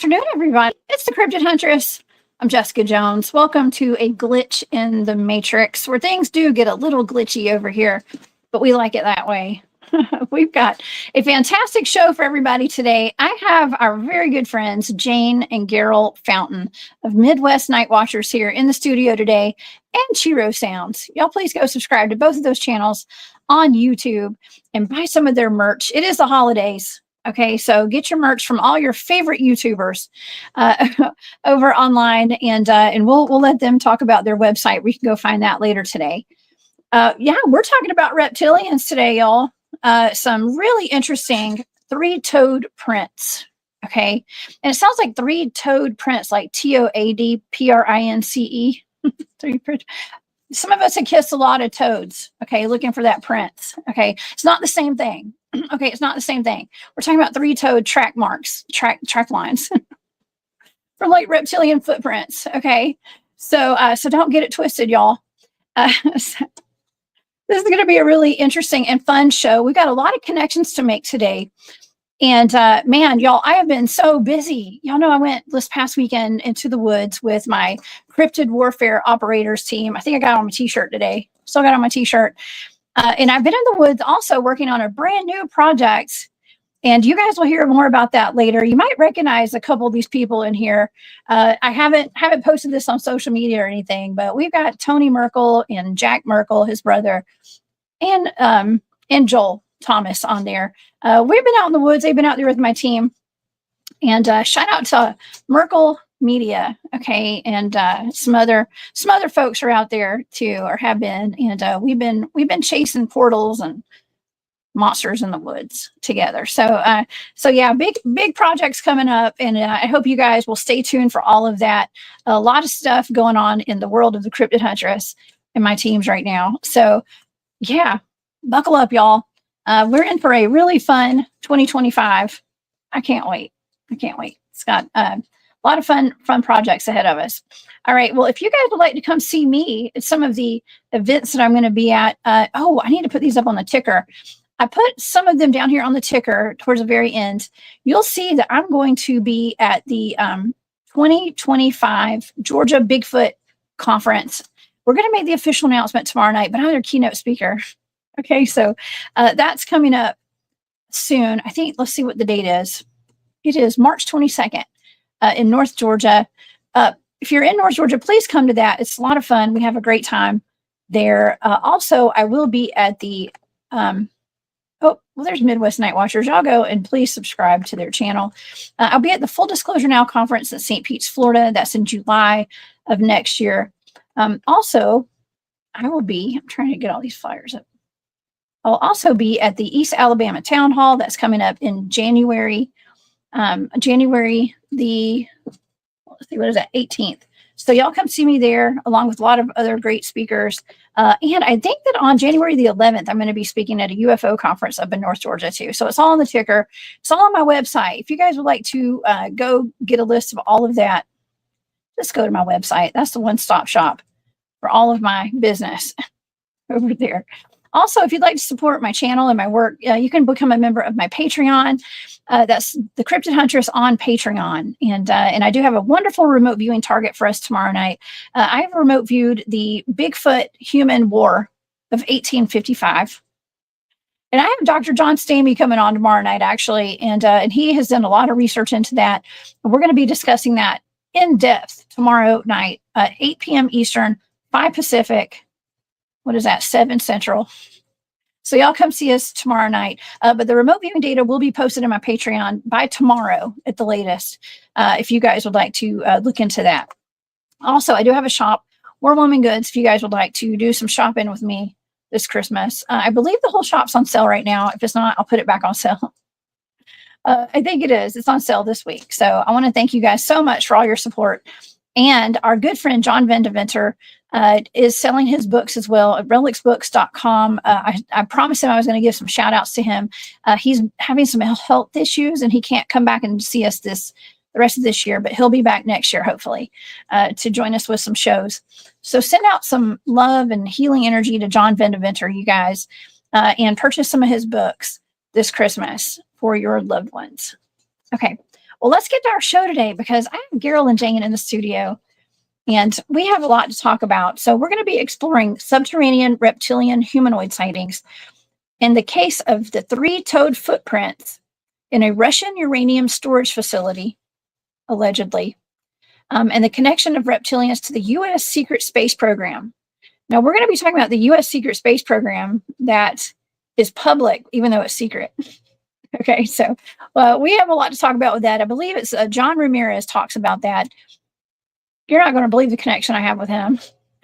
afternoon, everybody. It's the Cryptid Huntress. I'm Jessica Jones. Welcome to a glitch in the matrix where things do get a little glitchy over here, but we like it that way. We've got a fantastic show for everybody today. I have our very good friends, Jane and Geryl Fountain of Midwest Night Watchers here in the studio today, and Chi-Rho Sounds. Y'all please go subscribe to both of those channels on YouTube and buy some of their merch. It is the holidays. Okay, so get your merch from all your favorite YouTubers over online, and we'll let them talk about their website. We can go find that later today. Yeah, we're talking about reptilians today, y'all. Some really interesting three-toed prints. Okay, and it sounds like three-toed prints, like TOADPRINCE. Some of us have kissed a lot of toads. Okay, looking for that print. Okay, it's not the same thing. Okay, it's not the same thing. We're talking about three-toed track marks, track lines for like reptilian footprints. Okay, so don't get it twisted, y'all. This is going to be a really interesting and fun show. We got a lot of connections to make today, and man, y'all, I have been so busy. Y'all know I went this past weekend into the woods with my Cryptid Warfare Operators team. I think I got on my T-shirt today. Still got on my T-shirt. And I've been in the woods also working on a brand new project, and you guys will hear more about that later. You might recognize a couple of these people in here. I haven't posted this on social media or anything, but we've got Tony Merkel and Jack Merkel, his brother, and Joel Thomas on there. We've been out in the woods. They've been out there with my team, and shout out to Merkel Media, okay, and some other folks are out there too, or have been, and we've been chasing portals and monsters in the woods together. So yeah, big projects coming up, and I hope you guys will stay tuned for all of that. A lot of stuff going on in the world of the Cryptid Huntress and my teams right now. So yeah, buckle up, y'all. We're in for a really fun 2025. I can't wait. It's got a lot of fun projects ahead of us. All right. Well, if you guys would like to come see me at some of the events that I'm going to be at, I need to put these up on the ticker. I put some of them down here on the ticker towards the very end. You'll see that I'm going to be at the 2025 Georgia Bigfoot Conference. We're going to make the official announcement tomorrow night, but I'm their keynote speaker. Okay. So that's coming up soon. I think, let's see what the date is. It is March 22nd. In North Georgia. If you're in North Georgia, please come to that. It's a lot of fun. We have a great time there. Also, I will be at the, there's Midwest Night Watchers. Y'all go and please subscribe to their channel. I'll be at the Full Disclosure Now conference in St. Pete, Florida. That's in July of next year. Also, I will be, I'm trying to get all these flyers up. I'll also be at the East Alabama Town Hall. That's coming up in January. January the, let's see, what is that, 18th. So y'all come see me there along with a lot of other great speakers. And I think that on January the 11th, I'm going to be speaking at a UFO conference up in North Georgia too. So it's all on the ticker. It's all on my website. If you guys would like to go get a list of all of that, just go to my website. That's the one-stop shop for all of my business over there. Also, if you'd like to support my channel and my work, you can become a member of my Patreon. That's the Cryptid Huntress on Patreon. And I do have a wonderful remote viewing target for us tomorrow night. I have remote viewed the Bigfoot human war of 1855. And I have Dr. John Stamey coming on tomorrow night, actually. And he has done a lot of research into that. And we're going to be discussing that in depth tomorrow night, 8 p.m. Eastern, 5 Pacific. What is that? 7 Central. So y'all come see us tomorrow night. But the remote viewing data will be posted in my Patreon by tomorrow at the latest, if you guys would like to look into that. Also, I do have a shop, War Woman Goods, if you guys would like to do some shopping with me this Christmas. I believe the whole shop's on sale right now. If it's not, I'll put it back on sale. I think it is. It's on sale this week. So I want to thank you guys so much for all your support. And our good friend, John Vendeventer, is selling his books as well at relicsbooks.com. I promised him I was going to give some shout outs to him. He's having some health issues and he can't come back and see us the rest of this year, but he'll be back next year, hopefully, to join us with some shows. So send out some love and healing energy to John Vendeventer, you guys, and purchase some of his books this Christmas for your loved ones. Okay. Well, let's get to our show today because I have Geryl and Jane in the studio and we have a lot to talk about. So we're going to be exploring subterranean reptilian humanoid sightings in the case of the 3-toed footprints in a Russian uranium storage facility, allegedly, and the connection of reptilians to the U.S. secret space program. Now, we're going to be talking about the U.S. secret space program that is public, even though it's secret. Okay, so we have a lot to talk about with that. I believe it's John Ramirez talks about that. You're not going to believe the connection I have with him,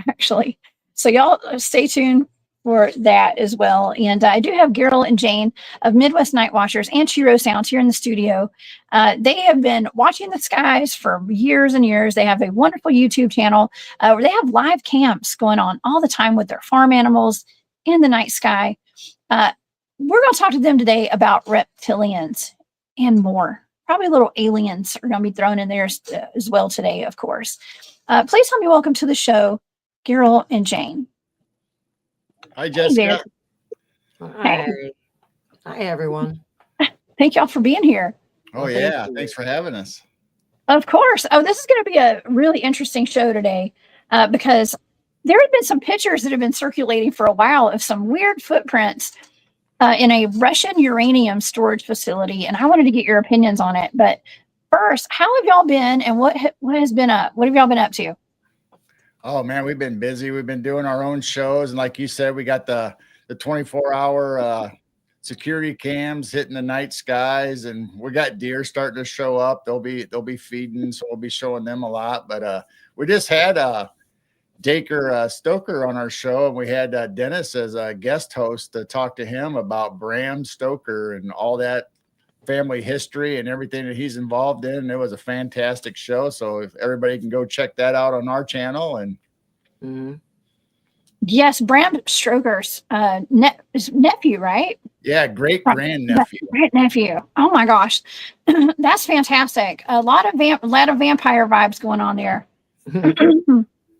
actually. So y'all stay tuned for that as well. And I do have Geryl and Jane of Midwest Night Watchers and Chi-Rho Sounds here in the studio. They have been watching the skies for years and years. They have a wonderful YouTube channel where they have live camps going on all the time with their farm animals in the night sky. We're going to talk to them today about reptilians and more. Probably little aliens are going to be thrown in there as well today, of course. Please help me welcome to the show, Geryl and Jane. Hi, Jessica. Hi. Hi, everyone. Thank y'all for being here. Oh, yeah. Thanks for having us. Of course. Oh, this is going to be a really interesting show today because there have been some pictures that have been circulating for a while of some weird footprints in a Russian uranium storage facility. And I wanted to get your opinions on it. But first, how have y'all been and what has been up? What have y'all been up to? Oh, man, we've been busy. We've been doing our own shows. And like you said, we got the 24-hour security cams hitting the night skies. And we got deer starting to show up. They'll be feeding, so we'll be showing them a lot. But we just had Dacre Stoker on our show, and we had Dennis as a guest host to talk to him about Bram Stoker and all that family history and everything that he's involved in. It was a fantastic show. So if everybody can go check that out on our channel. And yes, Bram Stoker's nephew, right? Yeah, great grandnephew. Great nephew. Oh my gosh, that's fantastic. A lot of vampire vibes going on there.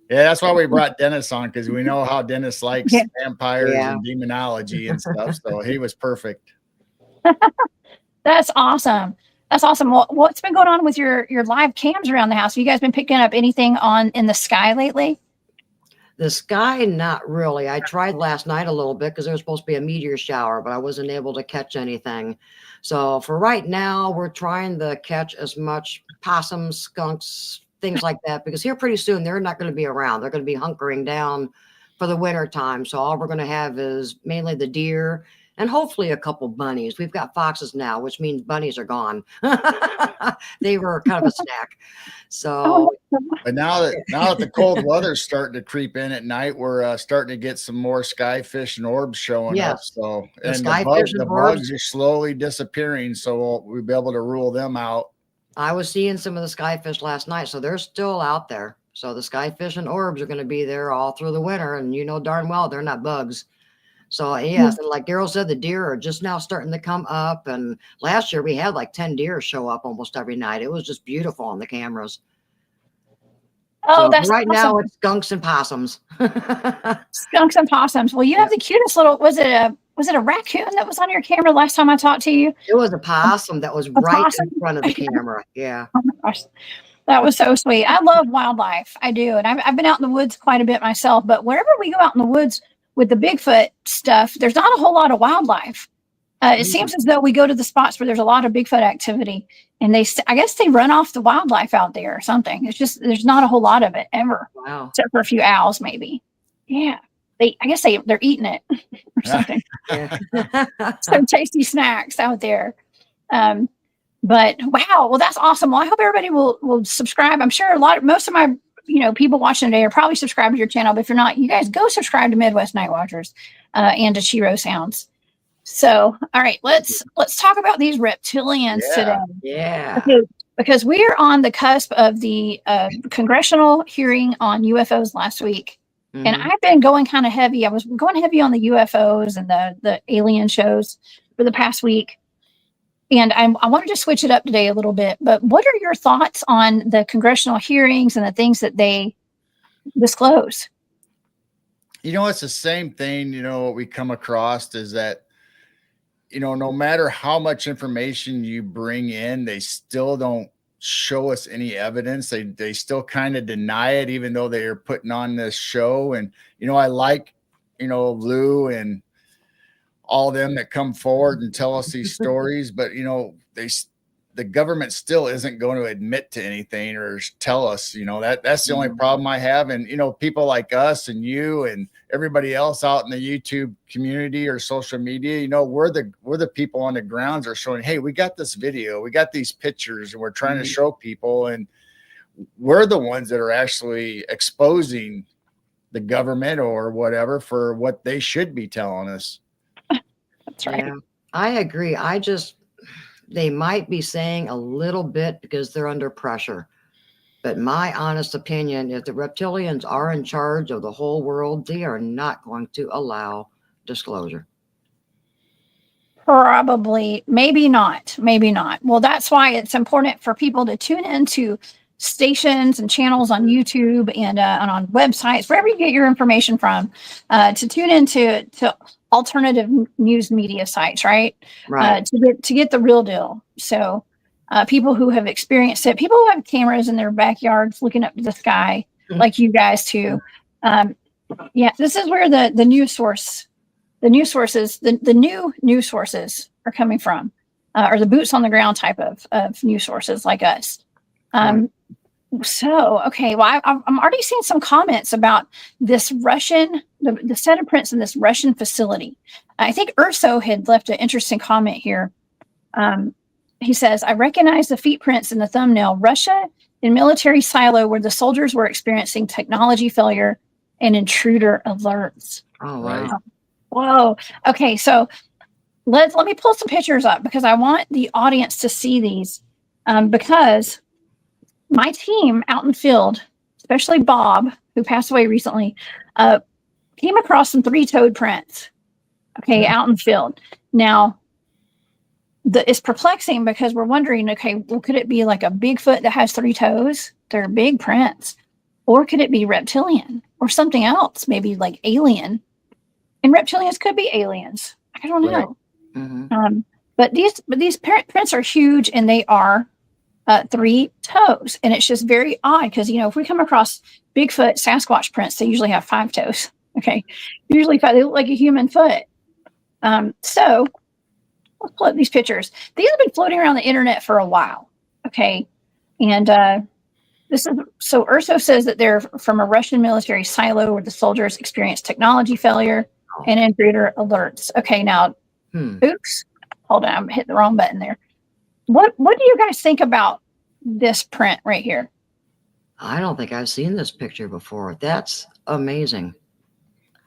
Yeah, that's why we brought Dennis on, because we know how Dennis likes vampires and demonology and stuff. So he was perfect. That's awesome. That's awesome. Well, what's been going on with your live cams around the house? Have you guys been picking up anything in the sky lately? The sky, not really. I tried last night a little bit because there was supposed to be a meteor shower, but I wasn't able to catch anything. So for right now, we're trying to catch as much possums, skunks, things like that, because here pretty soon they're not going to be around. They're going to be hunkering down for the winter time. So all we're going to have is mainly the deer and hopefully a couple bunnies. We've got foxes now, which means bunnies are gone. They were kind of a snack. So, but now that the cold weather's starting to creep in at night, we're starting to get some more skyfish and orbs showing up. So, and the bugs are slowly disappearing. So we'll be able to rule them out. I was seeing some of the skyfish last night, so they're still out there. So the skyfish and orbs are going to be there all through the winter, and you know darn well they're not bugs. So yes, and like Geryl said, the deer are just now starting to come up. And last year we had like 10 deer show up almost every night. It was just beautiful on the cameras. Oh, so that's right awesome. Now it's skunks and possums. Skunks and possums. Well, you have the cutest little. Was it a raccoon that was on your camera last time I talked to you? It was a possum that was right in front of the camera. Yeah. Oh my gosh. That was so sweet. I love wildlife. I do. And I've been out in the woods quite a bit myself, but wherever we go out in the woods with the Bigfoot stuff, there's not a whole lot of wildlife. It seems as though we go to the spots where there's a lot of Bigfoot activity and I guess they run off the wildlife out there or something. It's just, there's not a whole lot of it ever. Wow. Except for a few owls, maybe. Yeah. I guess they're eating it or something. Some tasty snacks out there. But wow, well, that's awesome. Well, I hope everybody will subscribe. I'm sure most of my people watching today are probably subscribed to your channel. But if you're not, you guys go subscribe to Midwest Night Watchers and to Chi-Rho Sounds. So, all right, let's talk about these reptilians today. Yeah. Because we are on the cusp of the congressional hearing on UFOs last week. Mm-hmm. And I've been going kind of heavy. I was going heavy on the UFOs and the alien shows for the past week. And I wanted to switch it up today a little bit. But what are your thoughts on the congressional hearings and the things that they disclose? It's the same thing, what we come across is that, no matter how much information you bring in, they still don't show us any evidence. They still kind of deny it, even though they are putting on this show. And, I like, Lou and all them that come forward and tell us these stories, but, the government still isn't going to admit to anything or tell us, that's the only problem I have. And, people like us and you and everybody else out in the YouTube community or social media, we're the people on the grounds are showing, hey, we got this video, we got these pictures, and we're trying to show people. And we're the ones that are actually exposing the government or whatever for what they should be telling us. That's right. Yeah, I agree. They might be saying a little bit because they're under pressure. But my honest opinion, if the reptilians are in charge of the whole world, they are not going to allow disclosure. Probably, maybe not. Well, that's why it's important for people to tune into stations and channels on YouTube and on websites, wherever you get your information from, to tune into alternative news media sites, right? Right. To get the real deal. So people who have experienced it, people who have cameras in their backyards looking up to the sky, like you guys too. This is where the news sources, the new news sources are coming from, or the boots on the ground type of news sources like us. So, okay, well, I'm already seeing some comments about this Russian, the set of prints in this Russian facility. I think Urso had left an interesting comment here. He says, I recognize the feet prints in the thumbnail. Russia in military silo where the soldiers were experiencing technology failure and intruder alerts. Oh, wow. Whoa. Okay, so let me pull some pictures up because I want the audience to see these, because my team out in the field, especially Bob, who passed away recently, came across some 3-toed prints, out in the field. Now, it's perplexing because we're wondering, well, could it be like a Bigfoot that has 3 toes? They're big prints. Or could it be reptilian or something else, maybe like alien? And reptilians could be aliens. I don't know. Mm-hmm. But these prints are huge, and they are 3 toes, and it's just very odd because if we come across Bigfoot, Sasquatch prints, they usually have 5 toes. Usually 5. They look like a human foot. So let's pull up these pictures. These have been floating around the internet for a while. And this is so Urso says that they're from a Russian military silo where the soldiers experienced technology failure and intruder alerts. Now, oops, hold on, I hit the wrong button there. What do you guys think about this print right here? I don't think I've seen this picture before. That's amazing.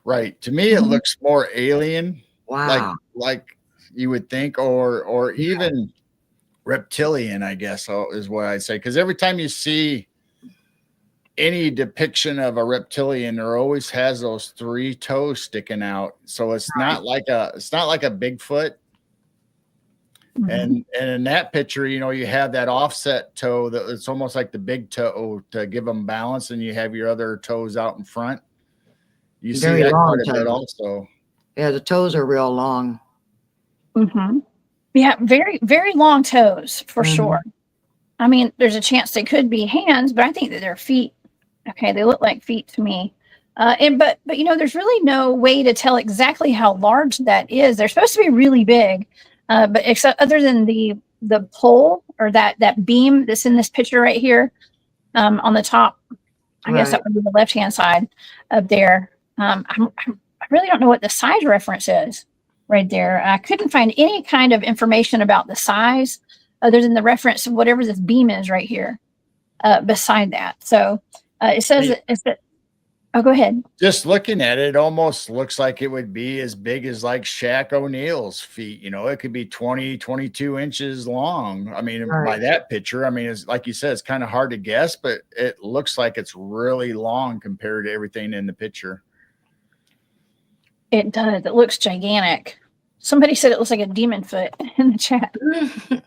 Right. To me, it looks more alien. Wow. Like you would think, or even reptilian, I guess is what I'd say. Because every time you see any depiction of a reptilian, there always has those 3 toes sticking out. So it's not like a Bigfoot. And in that picture, you have that offset toe that it's almost like the big toe to give them balance, and you have your other toes out in front. You see that quite a bit also. Yeah, the toes are real long. Yeah, very, very long toes for sure. I mean, there's a chance they could be hands, but I think that they're feet. They look like feet to me. But there's really no way to tell exactly how large that is. They're supposed to be really big. But except other than the pole or that beam that's in this picture right here, on the top, I guess that would be the left-hand side up there. I really don't know what the size reference is right there. I couldn't find any kind of information about the size other than the reference of whatever this beam is right here beside that. So it says that. Oh, go ahead. Just looking at it, it almost looks like it would be as big as like Shaq O'Neal's feet. It could be 20, 22 inches long. I mean, by that picture, I mean, it's like you said, it's kind of hard to guess, but it looks like it's really long compared to everything in the picture. It does. It looks gigantic. Somebody said it looks like a demon foot in the chat.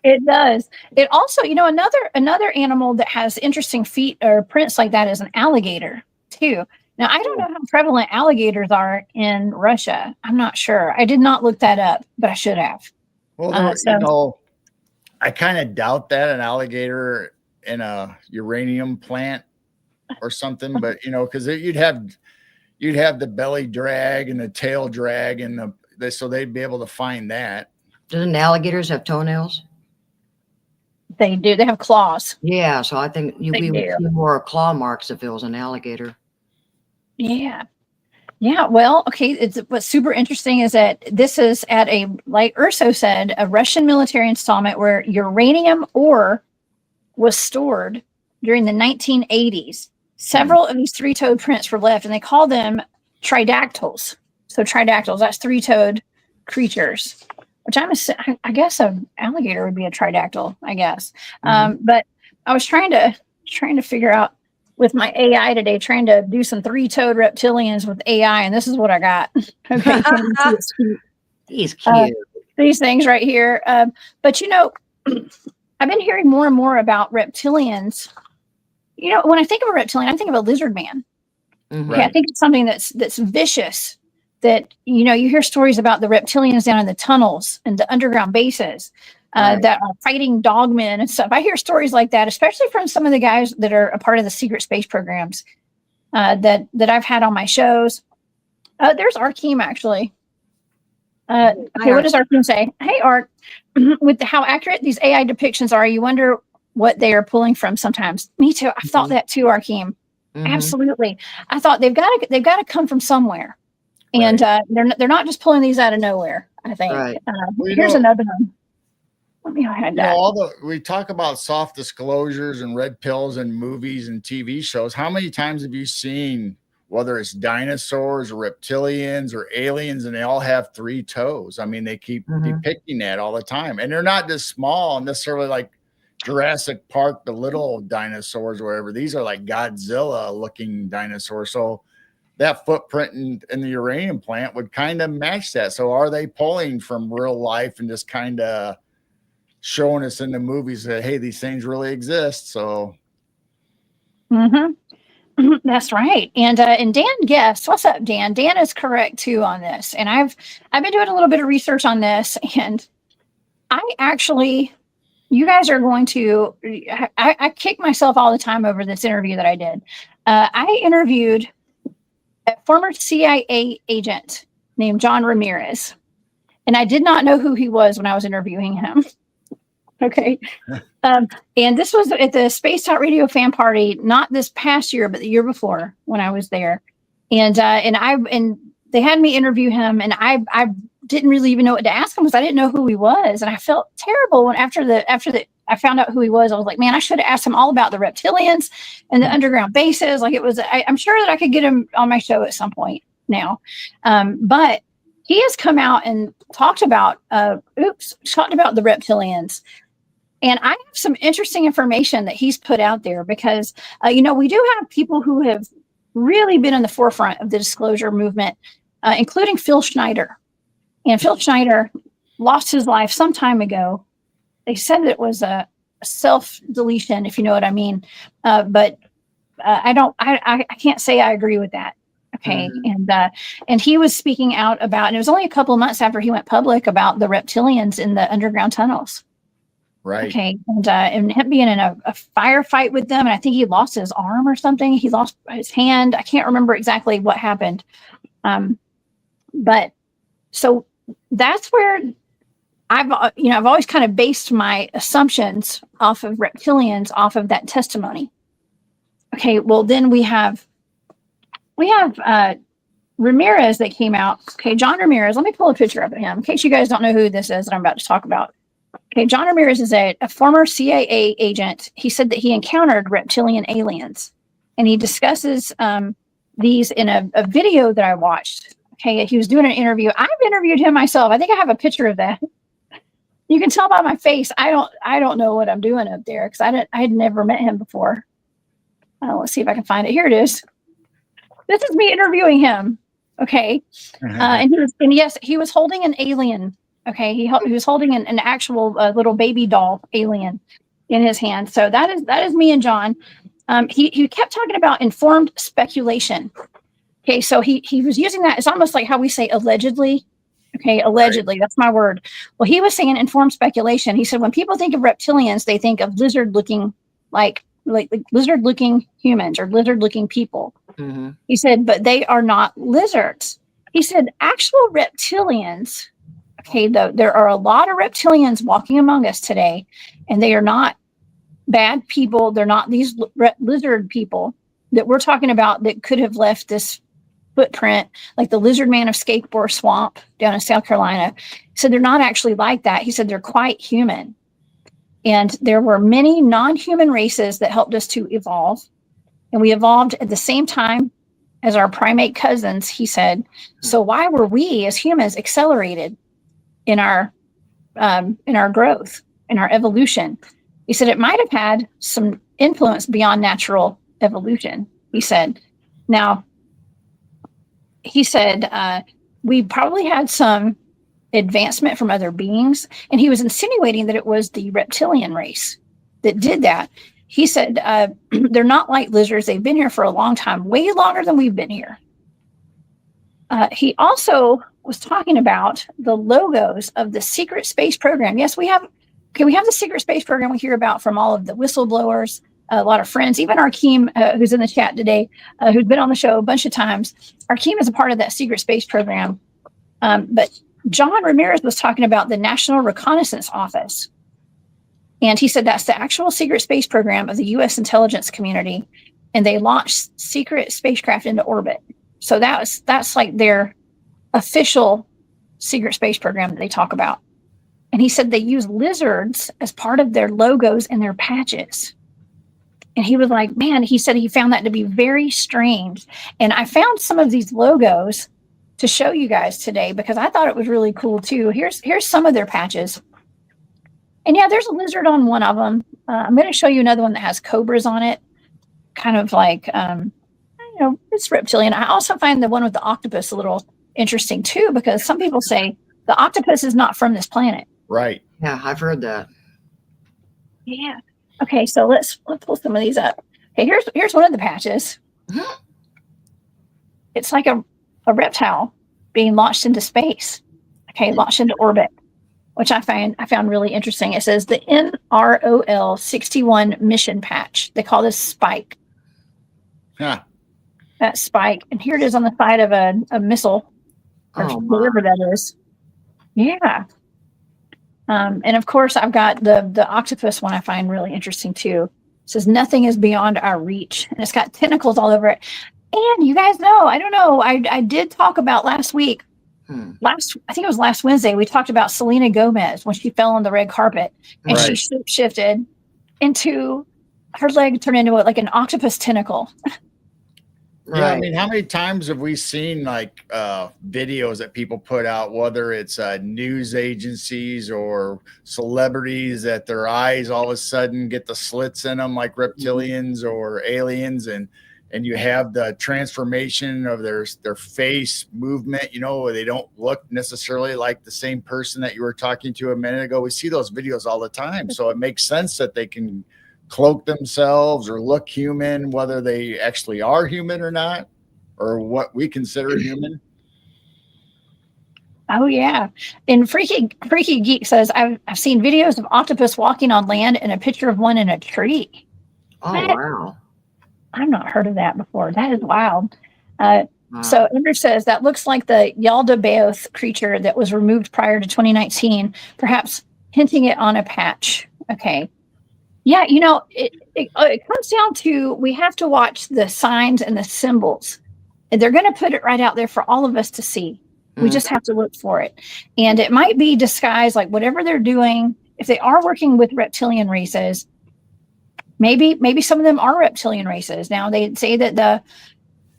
It does. It also, another animal that has interesting feet or prints like that is an alligator too. Now, I don't know how prevalent alligators are in Russia. I'm not sure. I did not look that up, but I should have. Well, there, So- you know, I kind of doubt that an alligator in a uranium plant or something, but you know, because you'd have the belly drag and the tail drag and so they'd be able to find that. Doesn't alligators have toenails? They do. They have claws. Yeah, so I think we would do. see more claw marks if it was an alligator. Yeah. Yeah. Well, okay. What's super interesting is that this is at like Urso said, a Russian military installment where uranium ore was stored during the 1980s. Several of these three-toed prints were left, and they call them tridactyls. So tridactyls, that's three-toed creatures, which I guess an alligator would be a tridactyl, I guess. But I was trying to figure out with my AI today, trying to do some three-toed reptilians with AI, and this is what I got. Okay, it's cute. He's cute. These things right here. But you know, I've been hearing more and more about reptilians. You know, when I think of a reptilian, I think of a lizard man. Okay, I think it's something that's vicious. That, you know, you hear stories about the reptilians down in the tunnels and the underground bases that are fighting dogmen and stuff. I hear stories like that, especially from some of the guys that are a part of the secret space programs that I've had on my shows. There's Arkeem, actually. Okay, what does Arkeem say? Hey, Art, with how accurate these AI depictions are, you wonder what they are pulling from sometimes. Me too. I thought that too, Arkeem. Absolutely. I thought they've got to come from somewhere. And they're not just pulling these out of nowhere, I think. Well, here's another one. Let me hide that. We talk about soft disclosures and red pills and movies and TV shows. How many times have you seen, whether it's dinosaurs or reptilians or aliens, and they all have three toes? I mean, they keep depicting that all the time. And they're not just small, necessarily like Jurassic Park, the little dinosaurs or whatever. These are like Godzilla looking dinosaurs. So that footprint in the uranium plant would kind of match that. So are they pulling from real life and just kind of showing us in the movies that, hey, these things really exist? So that's right. And Dan guessed. What's up, Dan? Dan is correct too on this. And I've been doing a little bit of research on this, and I actually, you guys are going to, I kick myself all the time over this interview that I did. I interviewed a former CIA agent named John Ramirez, and I did not know who he was when I was interviewing him. Okay. And this was at the Space Talk Radio fan party, not this past year, but the year before when I was there. And they had me interview him, and I didn't really even know what to ask him because I didn't know who he was. And I felt terrible when after I found out who he was. I was like, man, I should have asked him all about the reptilians and the underground bases. Like I'm sure that I could get him on my show at some point now. But he has come out and talked about the reptilians. And I have some interesting information that he's put out there because, you know, we do have people who have really been in the forefront of the disclosure movement, including Phil Schneider. And Phil Schneider lost his life some time ago. They said that it was a self-deletion, if you know what I mean. But I can't say I agree with that. Okay. And he was speaking out about, and it was only a couple of months after he went public about the reptilians in the underground tunnels. Right. Okay. And him being in a firefight with them. And I think he lost his arm or something. He lost his hand. I can't remember exactly what happened. But so that's where I've always kind of based my assumptions off of reptilians, off of that testimony. Okay. Well, then we have Ramirez that came out. Okay. John Ramirez. Let me pull a picture up of him in case you guys don't know who this is that I'm about to talk about. Okay, John Ramirez is a former CIA agent. He said that he encountered reptilian aliens, and he discusses these in a video that I watched. Okay, he was doing an interview. I've interviewed him myself. I think I have a picture of that. You can tell by my face. I don't know what I'm doing up there because I had never met him before. Let's see if I can find it. Here it is. This is me interviewing him. Okay, and he was holding an alien. Okay, he was holding an actual little baby doll alien in his hand. So that is me and John. He kept talking about informed speculation. Okay, so he was using that. It's almost like how we say allegedly. Okay, allegedly, that's my word. Well, he was saying informed speculation. He said when people think of reptilians, they think of lizard-looking, like lizard-looking humans or lizard-looking people. Mm-hmm. He said, but they are not lizards. He said actual reptilians. Okay, though there are a lot of reptilians walking among us today, and they are not bad people. They're not these lizard people that we're talking about that could have left this footprint, like the lizard man of Skateboard Swamp down in South Carolina. So they're not actually like that. He said they're quite human. And there were many non-human races that helped us to evolve. And we evolved at the same time as our primate cousins, he said. So why were we as humans accelerated in our growth, in our evolution? He said it might have had some influence beyond natural evolution, he said. Now, he said we probably had some advancement from other beings, and he was insinuating that it was the reptilian race that did that. He said they're not like lizards. They've been here for a long time, way longer than we've been here. He also was talking about the logos of the secret space program. Yes, we have the secret space program we hear about from all of the whistleblowers, a lot of friends, even Arkeem, who's in the chat today, who's been on the show a bunch of times. Arkeem is a part of that secret space program. But John Ramirez was talking about the National Reconnaissance Office. And he said that's the actual secret space program of the U.S. intelligence community. And they launched secret spacecraft into orbit. So that's like their official secret space program that they talk about. And he said they use lizards as part of their logos and their patches. And he was like, man, he said he found that to be very strange. And I found some of these logos to show you guys today because I thought it was really cool too. Here's some of their patches. And yeah, there's a lizard on one of them. I'm going to show you another one that has cobras on it. Kind of like, it's reptilian. I also find the one with the octopus a little interesting too, because some people say the octopus is not from this planet. Right. Yeah, I've heard that. Yeah. Okay, so let's pull some of these up. Okay, here's one of the patches. It's like a reptile being launched into space. Okay, launched into orbit, which I found really interesting. It says the NROL 61 Mission patch. They call this Spike. Huh. That Spike, and here it is on the side of a missile, or whatever that is. Yeah. And of course, I've got the octopus one I find really interesting too. It says nothing is beyond our reach, and it's got tentacles all over it. And you guys know, I don't know, I did talk about last week. I think it was last Wednesday. We talked about Selena Gomez when she fell on the red carpet, and she shifted into her leg turned into like an octopus tentacle. Right. Yeah, I mean, how many times have we seen like videos that people put out, whether it's news agencies or celebrities, that their eyes all of a sudden get the slits in them like reptilians or aliens, and you have the transformation of their face movement, where they don't look necessarily like the same person that you were talking to a minute ago. We see those videos all the time. So it makes sense that they can cloak themselves or look human, whether they actually are human or not, or what we consider human. Oh yeah. And Freaky Geek says, I've seen videos of octopus walking on land and a picture of one in a tree. Oh, wow. I've not heard of that before. That is wild. So Ender says that looks like the Yaldabaoth creature that was removed prior to 2019, perhaps hinting it on a patch. Okay. Yeah, it comes down to we have to watch the signs and the symbols. And they're going to put it right out there for all of us to see. We just have to look for it. And it might be disguised, like whatever they're doing. If they are working with reptilian races, maybe some of them are reptilian races. Now they say that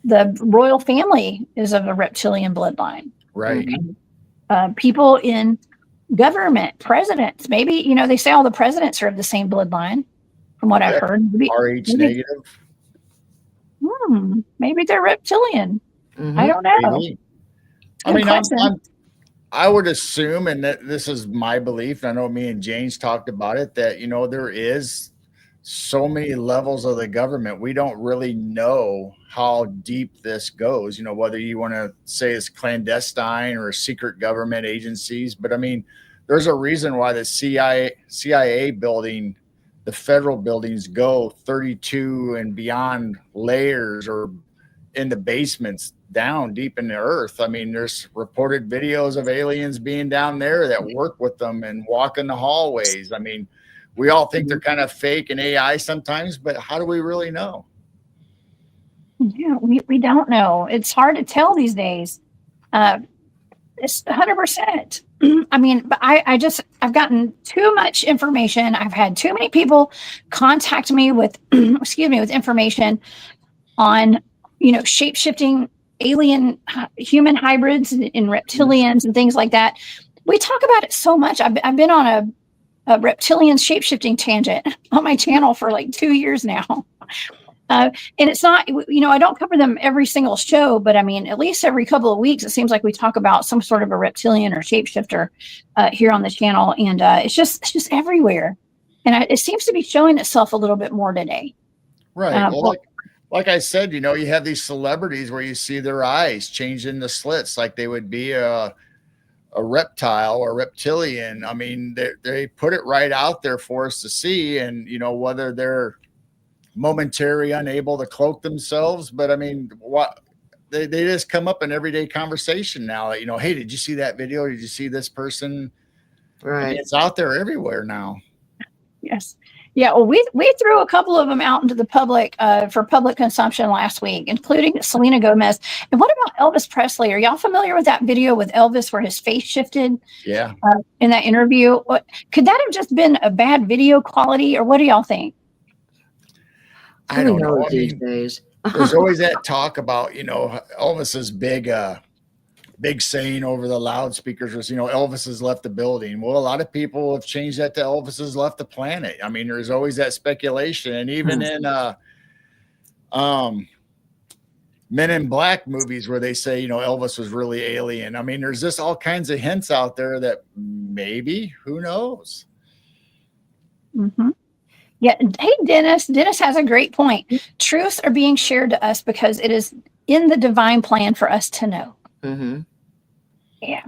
the royal family is of a reptilian bloodline. Right. People in government, presidents, maybe, they say all the presidents are of the same bloodline, from what I've heard. RH negative. Maybe they're reptilian. I don't know. Maybe. I mean, I would assume, and that this is my belief, I know me and James talked about it, that, there is so many levels of the government. We don't really know how deep this goes, whether you want to say it's clandestine or secret government agencies. But I mean, there's a reason why the CIA building, the federal buildings go 32 and beyond layers or in the basements down deep in the earth. I mean, there's reported videos of aliens being down there that work with them and walk in the hallways. I mean, we all think they're kind of fake and AI sometimes, but how do we really know? Yeah, we don't know. It's hard to tell these days. It's 100%. I mean, but I've gotten too much information. I've had too many people contact me with, with information on, shape-shifting alien human hybrids and reptilians and things like that. We talk about it so much. I've been on a reptilian shape-shifting tangent on my channel for like 2 years now. And it's not, I don't cover them every single show, but I mean, at least every couple of weeks, it seems like we talk about some sort of a reptilian or shapeshifter here on the channel. And it's just everywhere. And it seems to be showing itself a little bit more today. Right. Well, like I said, you have these celebrities where you see their eyes changing the slits like they would be a reptile or reptilian. I mean, they put it right out there for us to see. And, whether they're momentary unable to cloak themselves, but I mean, what they just come up in everyday conversation now that, hey, did you see that video? Did you see this person? Right. I mean, it's out there everywhere now. Yes. Yeah. Well, we threw a couple of them out into the public for public consumption last week, including Selena Gomez. And what about Elvis Presley? Are y'all familiar with that video with Elvis where his face shifted? Yeah. In that interview, could that have just been a bad video quality, or what do y'all think? I don't know. These days. There's always that talk about, Elvis's big saying over the loudspeakers was, Elvis has left the building. Well, a lot of people have changed that to Elvis has left the planet. I mean, there's always that speculation. And even in Men in Black movies where they say, Elvis was really alien. I mean, there's just all kinds of hints out there that maybe, who knows? Mm-hmm. Yeah. Hey, Dennis. Dennis has a great point. Truths are being shared to us because it is in the divine plan for us to know. Mm-hmm. Yeah.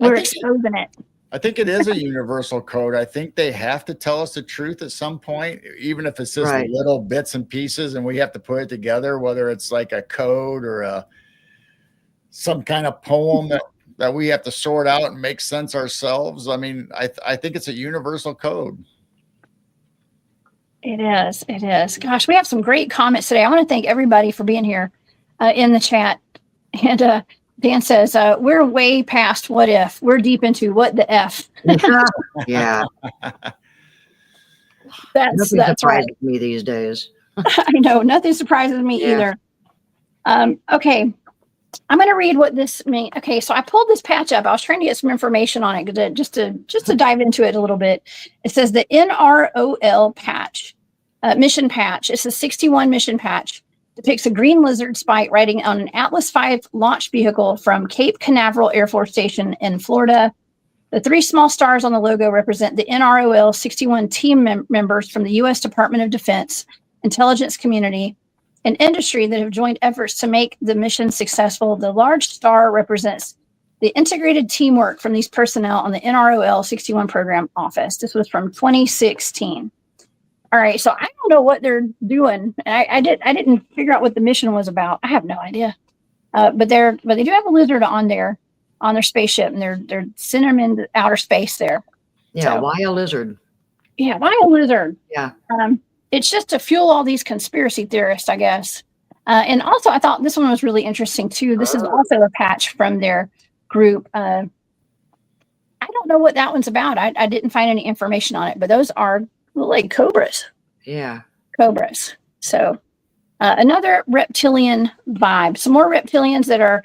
We're exposing it. I think it is a universal code. I think they have to tell us the truth at some point, even if it's just little bits and pieces and we have to put it together, whether it's like a code or some kind of poem that we have to sort out and make sense ourselves. I mean, I think it's a universal code. It is. It is. Gosh, we have some great comments today. I want to thank everybody for being here in the chat. And Dan says, we're way past what if. We're deep into what the F. Yeah. That's surprises me these days. I know. Nothing surprises me either. Okay. I'm going to read what this means. Okay. So I pulled this patch up. I was trying to get some information on it just to dive into it a little bit. It says the NROL patch, mission patch. It's a 61 mission patch. Depicts a green lizard spike riding on an Atlas V launch vehicle from Cape Canaveral Air Force Station in Florida. The 3 small stars on the logo represent the NROL 61 team members from the U.S. Department of Defense, intelligence community, and industry that have joined efforts to make the mission successful. The large star represents the integrated teamwork from these personnel on the NROL 61 program office. This was from 2016. All right, so I don't know what they're doing. I didn't figure out what the mission was about. I have no idea. But they do have a lizard on their spaceship, and they're sending them into outer space there. Yeah, so, why a lizard? Yeah, why a lizard? Yeah. It's just to fuel all these conspiracy theorists, I guess. And also, I thought this one was really interesting too. This is also a patch from their group. I don't know what that one's about. I didn't find any information on it, but those are like cobras. Yeah. Cobras. So another reptilian vibe. Some more reptilians that are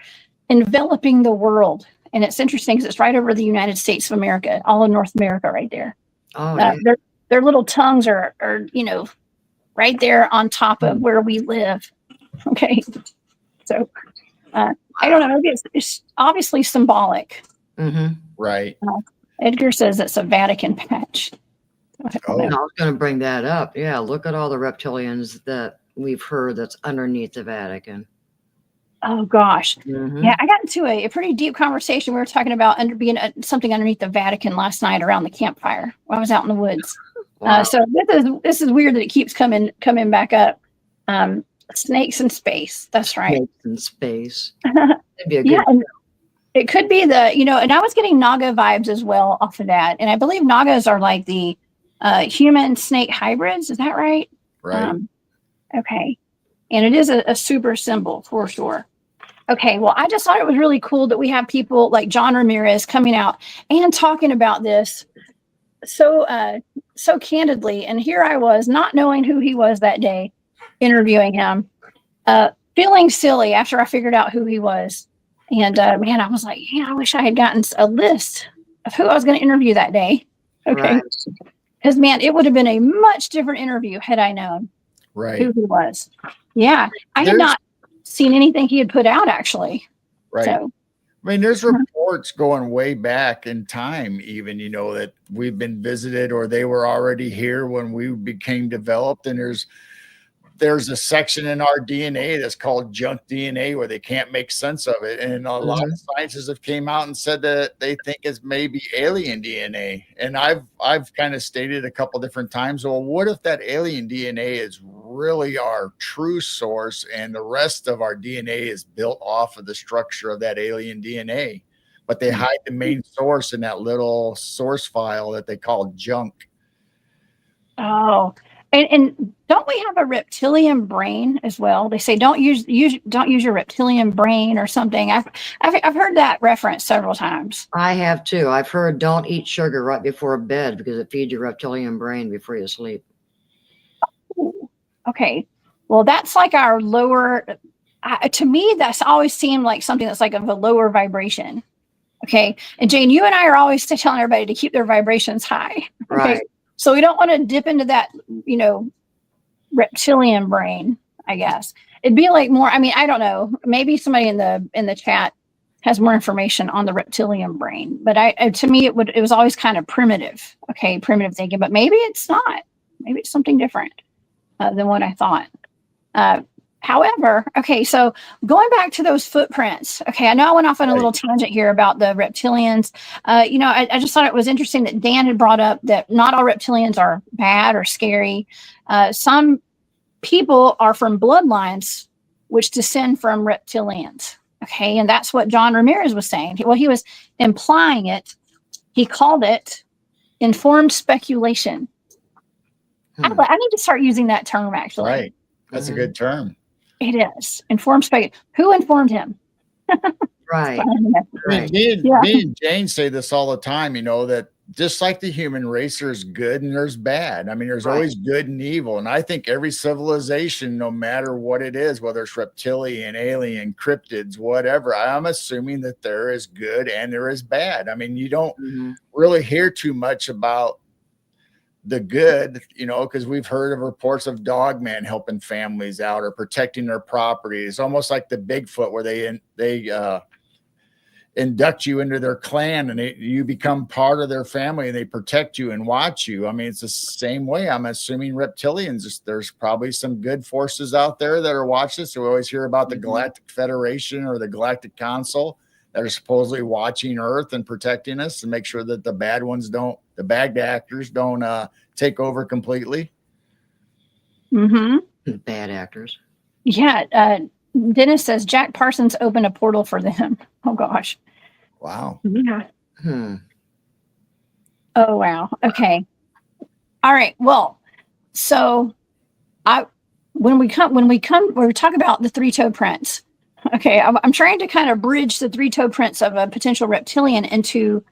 enveloping the world. And it's interesting because it's right over the United States of America, all of North America right there. Oh, yeah. Their little tongues are right there on top of where we live. Okay. So I don't know. It's obviously symbolic. Mm-hmm. Right. Edgar says it's a Vatican patch. Oh. I was going to bring that up. Yeah, look at all the reptilians that we've heard that's underneath the Vatican. Oh gosh. Mhm. Yeah, I got into a pretty deep conversation. We were talking about being something underneath the Vatican last night around the campfire while I was out in the woods. Wow. So this is weird that it keeps coming back up. Snakes in space. That's right. Snakes in space. That'd be a good. Yeah, and it could be and I was getting Naga vibes as well off of that. And I believe Nagas are like the human snake hybrids. Is that right? Right. Okay. And it is a super symbol for sure. Okay, well, I just thought it was really cool that we have people like John Ramirez coming out and talking about this so candidly. And here I was, not knowing who he was that day, interviewing him, feeling silly after I figured out who he was. And man, I was like, yeah, I wish I had gotten a list of who I was going to interview that day. Okay, because man, it would have been a much different interview had I known who he was. Yeah, I had not seen anything he had put out actually. Right. So, I mean, there's reports going way back in time, even, that we've been visited or they were already here when we became developed. And there's a section in our DNA that's called junk DNA where they can't make sense of it. And a lot of scientists have came out and said that they think it's maybe alien DNA. And I've kind of stated a couple different times, well, what if that alien DNA is really our true source and the rest of our DNA is built off of the structure of that alien DNA, but they hide the main source in that little source file that they call junk. Oh, and don't we have a reptilian brain as well? They say don't use your reptilian brain or something. I've heard that reference several times. I have too. I've heard don't eat sugar right before bed because it feeds your reptilian brain before you sleep. Ooh, okay, well that's like our lower. To me, that's always seemed like something that's like of a lower vibration. Okay, and Jane, you and I are always telling everybody to keep their vibrations high. Okay? Right. So we don't want to dip into that, reptilian brain, I guess. It'd be like more, I mean, I don't know. Maybe somebody in the chat has more information on the reptilian brain, but to me, it was always kind of primitive. Okay. Primitive thinking, but maybe it's not. Maybe it's something different than what I thought. However, okay, so going back to those footprints, okay, I know I went off on a little tangent here about the reptilians. I just thought it was interesting that Dan had brought up that not all reptilians are bad or scary. Some people are from bloodlines which descend from reptilians, okay, and that's what John Ramirez was saying. Well, he was implying it. He called it informed speculation. I need to start using that term, actually. Right. That's a good term. It is. Informed speculation. Who informed him? Right. Me and Jane say this all the time, that just like the human race, there's good and there's bad. I mean, there's always good and evil. And I think every civilization, no matter what it is, whether it's reptilian, alien, cryptids, whatever, I'm assuming that there is good and there is bad. I mean, you don't really hear too much about the good, because we've heard of reports of dogman helping families out or protecting their property. It's almost like the Bigfoot where they induct you into their clan and you become part of their family and they protect you and watch you. I mean, it's the same way. I'm assuming reptilians, there's probably some good forces out there that are watching this. So we always hear about the Galactic Federation or the Galactic Council that are supposedly watching Earth and protecting us and make sure that the bad actors don't take over completely. Bad actors. Yeah. Dennis says Jack Parsons opened a portal for them. Oh gosh. Wow. Yeah. Oh wow. Okay. All right. Well, so when we talk about the three-toed prints. Okay, I'm trying to kind of bridge the three-toed prints of a potential reptilian into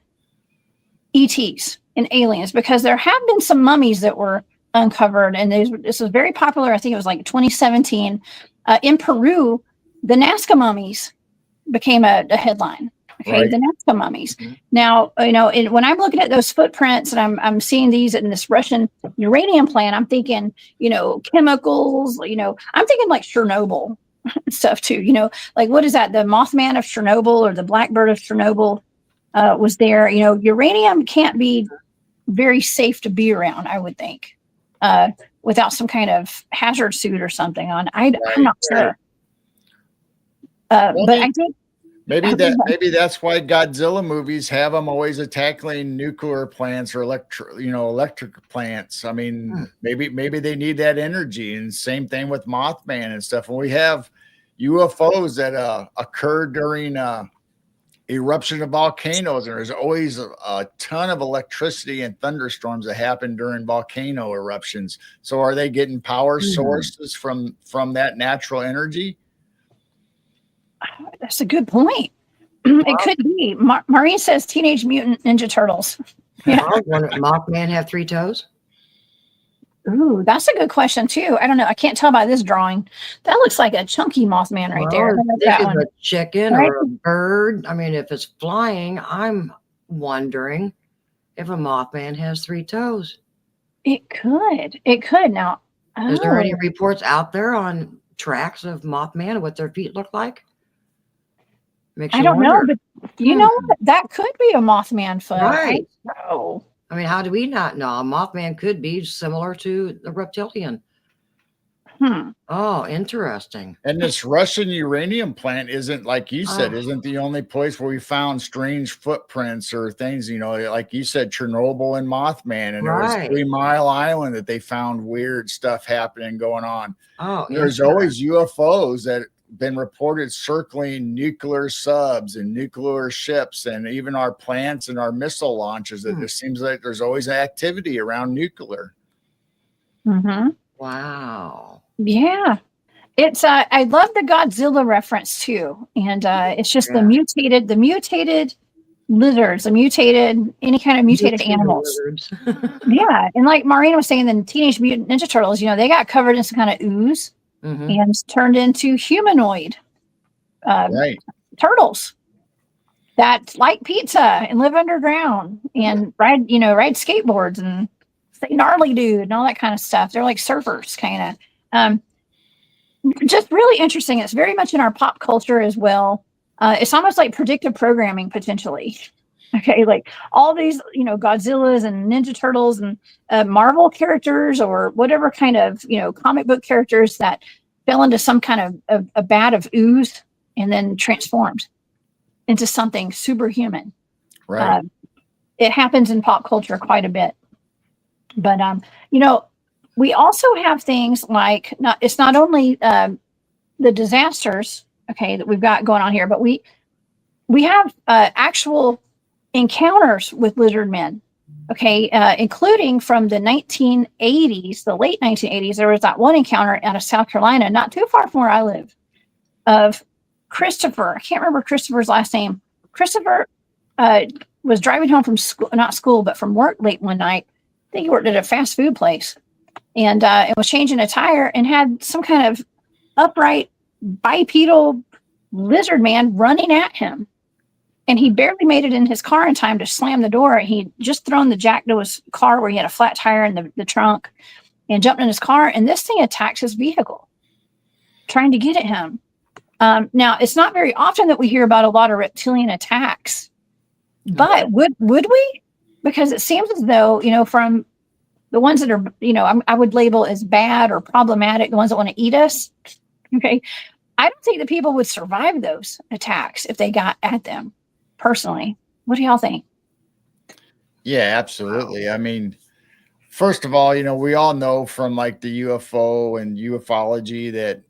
ETs and aliens, because there have been some mummies that were uncovered, and this was very popular. I think it was like 2017 in Peru. The Nazca mummies became a headline. Okay, the Nazca mummies. Now, when I'm looking at those footprints and I'm seeing these in this Russian uranium plant, I'm thinking, chemicals. I'm thinking like Chernobyl. Stuff too, like what is that? The Mothman of Chernobyl or the Blackbird of Chernobyl was there. Uranium can't be very safe to be around, I would think, without some kind of hazard suit or something on. I'm not sure. Well, But I think maybe that's why Godzilla movies have them always tackling nuclear plants or electric plants. I mean, maybe they need that energy, and same thing with Mothman and stuff. And we have UFOs that occur during eruption of volcanoes, and there's always a ton of electricity and thunderstorms that happen during volcano eruptions. So are they getting power sources from that natural energy? That's a good point. It could be. Maureen says Teenage Mutant Ninja Turtles. Yeah. Mothman have 3 toes? Ooh, that's a good question too. I don't know. I can't tell by this drawing. That looks like a chunky Mothman right there. This is a chicken or a bird. I mean, if it's flying, I'm wondering if a Mothman has 3 toes. It could. It could. Now, is there any reports out there on tracks of Mothman and what their feet look like? I don't know, but you know what? That could be a Mothman foot. Right. I mean, how do we not know? A Mothman could be similar to the reptilian. Oh, interesting. And this Russian uranium plant isn't, like you said, isn't the only place where we found strange footprints or things, like you said, Chernobyl and Mothman, and there was 3 Mile Island that they found weird stuff happening going on. Oh, there's always UFOs that been reported circling nuclear subs and nuclear ships, and even our plants and our missile launches. That it seems like there's always activity around nuclear. Wow. Yeah, it's I love the Godzilla reference too, and it's just the mutated lizards, any kind of mutated animals. Yeah, and like Maureen was saying, the Teenage Mutant Ninja Turtles, they got covered in some kind of ooze. And turned into humanoid turtles that like pizza and live underground and ride skateboards and say gnarly dude and all that kind of stuff. They're like surfers, kind of. Just really interesting. It's very much in our pop culture as well. It's almost like predictive programming potentially. Okay, like all these, Godzillas and Ninja Turtles and Marvel characters or whatever kind of, comic book characters that fell into some kind of a vat of ooze and then transformed into something superhuman. Right. It happens in pop culture quite a bit. But, we also have things like, it's not only the disasters, okay, that we've got going on here, but we have actual encounters with lizard men, okay, including from the 1980s, the late 1980s. There was that one encounter out of South Carolina, not too far from where I live, of Christopher. I can't remember Christopher's last name. Christopher was driving home from school, not school, but from work late one night. I think he worked at a fast food place, and it was changing a tire and had some kind of upright bipedal lizard man running at him. And he barely made it in his car in time to slam the door. He'd just thrown the jack to his car where he had a flat tire in the trunk and jumped in his car. And this thing attacks his vehicle, trying to get at him. Now, it's not very often that we hear about a lot of reptilian attacks. But would we? Because it seems as though, from the ones that are, I would label as bad or problematic, the ones that want to eat us. Okay. I don't think that people would survive those attacks if they got at them. Personally, what do y'all think? Yeah, absolutely. I mean, first of all, we all know from like the UFO and ufology that,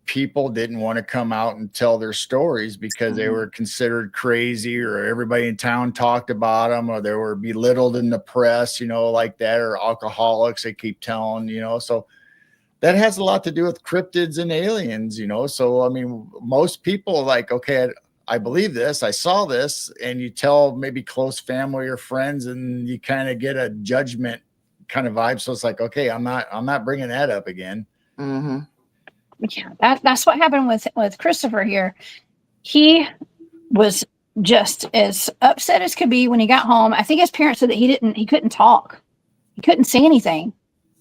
people didn't want to come out and tell their stories because they were considered crazy, or everybody in town talked about them, or they were belittled in the press, like that, or alcoholics, they keep telling, so that has a lot to do with cryptids and aliens, so, I mean, most people like, okay, I believe this, I saw this, and you tell maybe close family or friends, and you kind of get a judgment kind of vibe. So it's like, okay, I'm not bringing that up again. Yeah, that's what happened with Christopher here. He was just as upset as could be when he got home. I think his parents said that he couldn't talk, he couldn't say anything,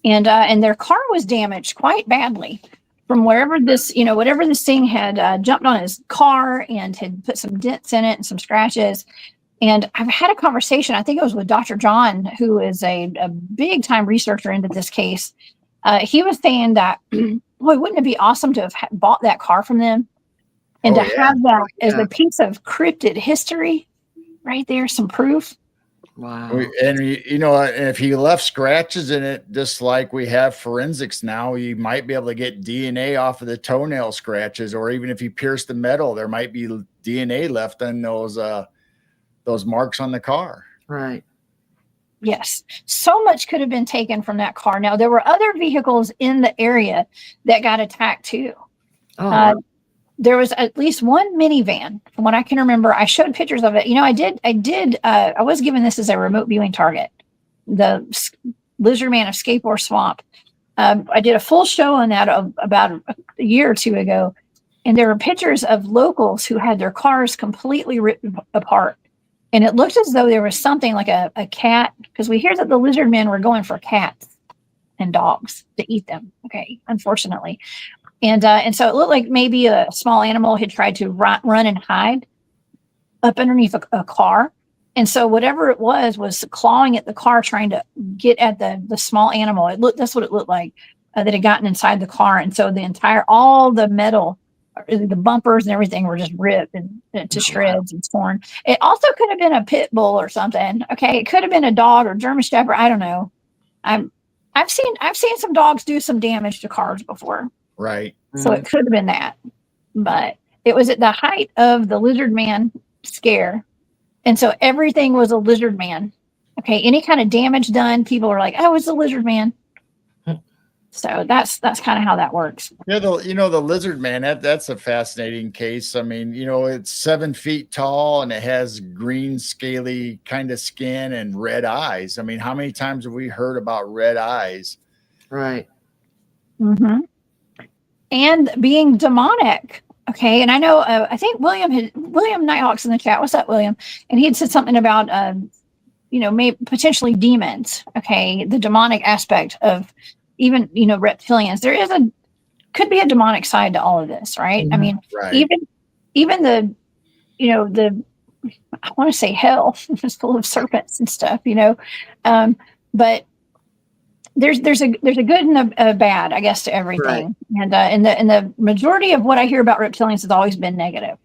and their car was damaged quite badly from wherever this, whatever this thing had jumped on his car and had put some dents in it and some scratches. And I've had a conversation, I think it was with Dr. John, who is a big time researcher into this case. He was saying that, boy, wouldn't it be awesome to have bought that car from them and have that as a piece of cryptid history right there, some proof. Wow. And you know, if he left scratches in it, just like we have forensics now, you might be able to get DNA off of the toenail scratches, or even if you pierce the metal, there might be DNA left on those marks on the car. Right. Yes. So much could have been taken from that car. Now, there were other vehicles in the area that got attacked too. Oh, There was at least one minivan, from what I can remember. I showed pictures of it. You know, I was given this as a remote viewing target, the Lizard Man of Skateboard Swamp. I did a full show on that about a year or two ago. And there were pictures of locals who had their cars completely ripped apart. And it looked as though there was something like a cat, because we hear that the lizard men were going for cats and dogs to eat them. Okay, unfortunately. And so it looked like maybe a small animal had tried to run and hide up underneath a car. And so whatever it was clawing at the car, trying to get at the small animal. That's what it looked like, that had gotten inside the car. And so all the metal, the bumpers and everything were just ripped and to shreds and torn. It also could have been a pit bull or something. Okay. It could have been a dog or German Shepherd. I don't know. I've seen some dogs do some damage to cars before. Right. So it could have been that, but it was at the height of the lizard man scare. And so everything was a lizard man. Okay. Any kind of damage done, people are like, oh, it's a lizard man. So that's kind of how that works. Yeah, the lizard man, that's a fascinating case. I mean, it's 7 feet tall and it has green, scaly kind of skin and red eyes. I mean, how many times have we heard about red eyes? right. Mm-hmm. And being demonic. Okay. And I know, I think William Nighthawk's in the chat. What's up, William? And he had said something about, maybe potentially demons. Okay. The demonic aspect of even, reptilians. Could be a demonic side to all of this, right? Mm-hmm. I mean, Right. even I want to say hell is full of serpents and stuff, but there's a good and a bad, I guess, to everything. Right. And the majority of what I hear about reptilians has always been negative.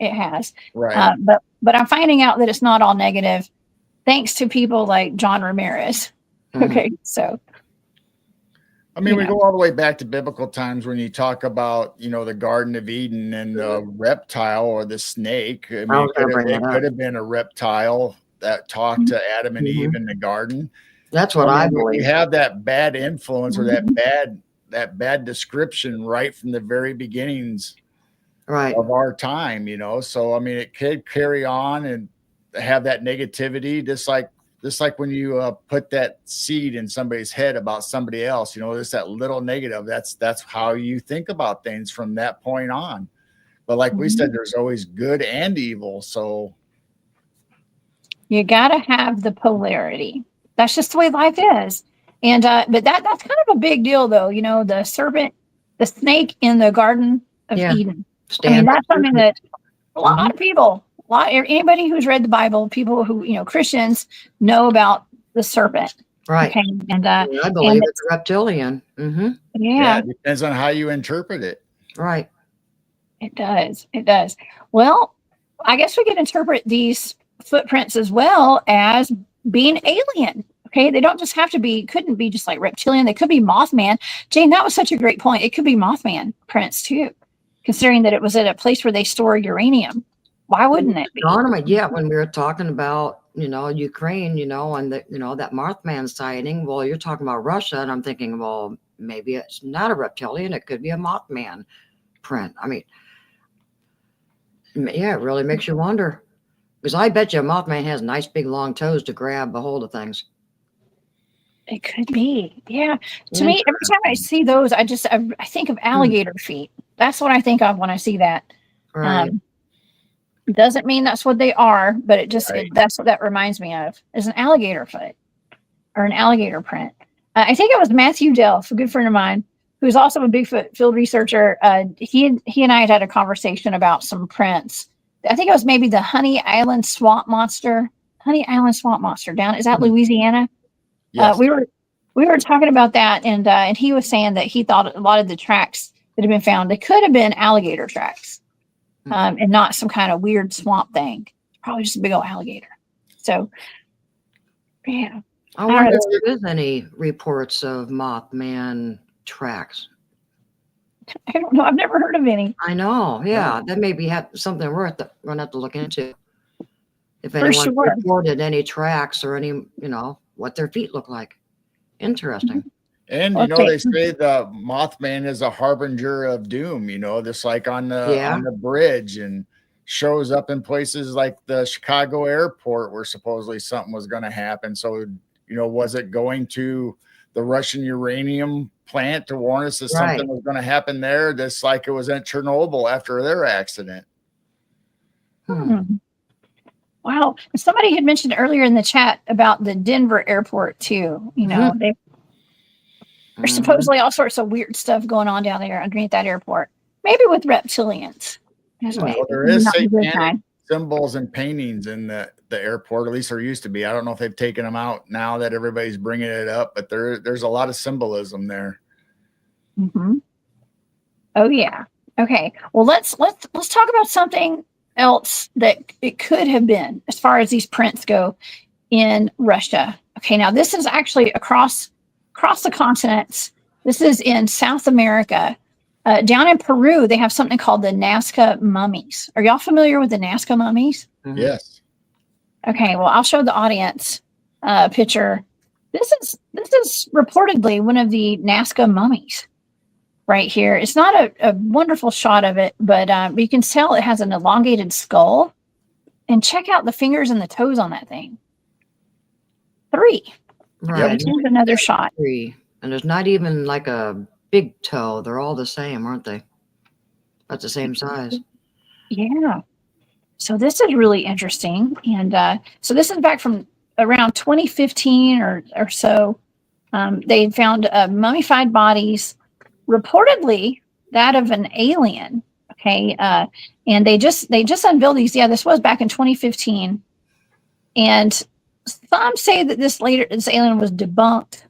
It has. Right. But I'm finding out that it's not all negative, thanks to people like John Ramirez. Mm-hmm. Okay. So. I mean, we go all the way back to biblical times when you talk about, the Garden of Eden and the reptile or the snake. I mean, it could have been a reptile that talked to Adam and Eve in the garden. That's what I believe. We have that bad influence or that bad description right from the very beginnings of our time, So, I mean, it could carry on and have that negativity, just like when you put that seed in somebody's head about somebody else, there's that little negative. That's how you think about things from that point on. But like we said, there's always good and evil. So you got to have the polarity. That's just the way life is. And but that's kind of a big deal, though. The serpent, the snake in the Garden of Eden. I mean, that's something that a lot of people. Anybody who's read the Bible, people who, Christians know about the serpent. Right. Okay? And I believe it's a reptilian. Mm-hmm. Yeah. It depends on how you interpret it. Right. It does. It does. Well, I guess we could interpret these footprints as well as being alien. Okay. They don't just have to be, couldn't be just like reptilian. They could be Mothman. Jane, that was such a great point. It could be Mothman prints too, considering that it was at a place where they store uranium. Why wouldn't it be? Yeah, when we were talking about, Ukraine, and that Mothman sighting, well, you're talking about Russia, and I'm thinking, well, maybe it's not a reptilian, it could be a Mothman print. I mean, yeah, it really makes you wonder. Because I bet you a Mothman has nice big long toes to grab a hold of things. It could be. Yeah. To me, every time I see those, I think of alligator feet. That's what I think of when I see that. Right. Doesn't mean that's what they are, but that's what that reminds me of, is an alligator foot or an alligator print. I think it was Matthew Delph, a good friend of mine, who's also a Bigfoot field researcher. He and I had a conversation about some prints I think it was maybe the Honey Island Swamp Monster. Honey Island Swamp Monster down. Is that Louisiana? Yes. We were talking about that, and he was saying that he thought a lot of the tracks that have been found, they could have been alligator tracks, and not some kind of weird swamp thing. Probably just a big old alligator. So, yeah. I wonder if there is any reports of Mothman tracks. I don't know. I've never heard of any. I know. Yeah, that may be something we're going to have to look into. If anyone reported any tracks or any, what their feet look like. Interesting. And they say the Mothman is a harbinger of doom, just like on the bridge, and shows up in places like the Chicago airport where supposedly something was going to happen. So, was it going to the Russian uranium plant to warn us that something was going to happen there, just like it was at Chernobyl after their accident? Wow. Somebody had mentioned earlier in the chat about the Denver airport too. There's supposedly all sorts of weird stuff going on down there underneath that airport. Maybe with reptilians as well. There is satanic symbols and paintings in the airport. At least there used to be. I don't know if they've taken them out now that everybody's bringing it up, but there's a lot of symbolism there. Oh yeah. Okay. Well, let's talk about something else that it could have been as far as these prints go in Russia. Okay. Now this is actually across the continents. This is in South America. Down in Peru, they have something called the Nazca mummies. Are y'all familiar with the Nazca mummies? Yes. Okay, well, I'll show the audience a picture. This is reportedly one of the Nazca mummies right here. It's not a wonderful shot of it, but you can tell it has an elongated skull. And check out the fingers and the toes on that thing. 3. Right. Here's another shot. 3. And there's not even like a big toe. They're all the same, aren't they? About the same size. Yeah. So this is really interesting. And so this is back from around 2015 or so. They found mummified bodies, reportedly that of an alien. Okay. And they just unveiled these. Yeah, this was back in 2015. And some say that this alien was debunked,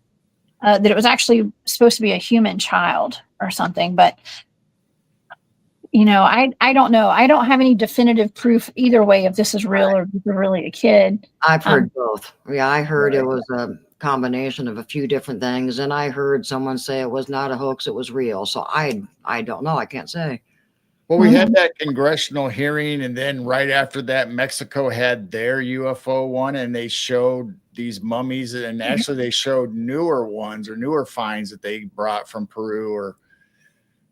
that it was actually supposed to be a human child or something. But, I don't know. I don't have any definitive proof either way if this is real or if this is really a kid. I've heard both. Yeah, I heard it was a combination of a few different things. And I heard someone say it was not a hoax, it was real. So I don't know. I can't say. Well, we had that congressional hearing, and then right after that, Mexico had their UFO one, and they showed these mummies, and actually they showed newer ones or newer finds that they brought from Peru, or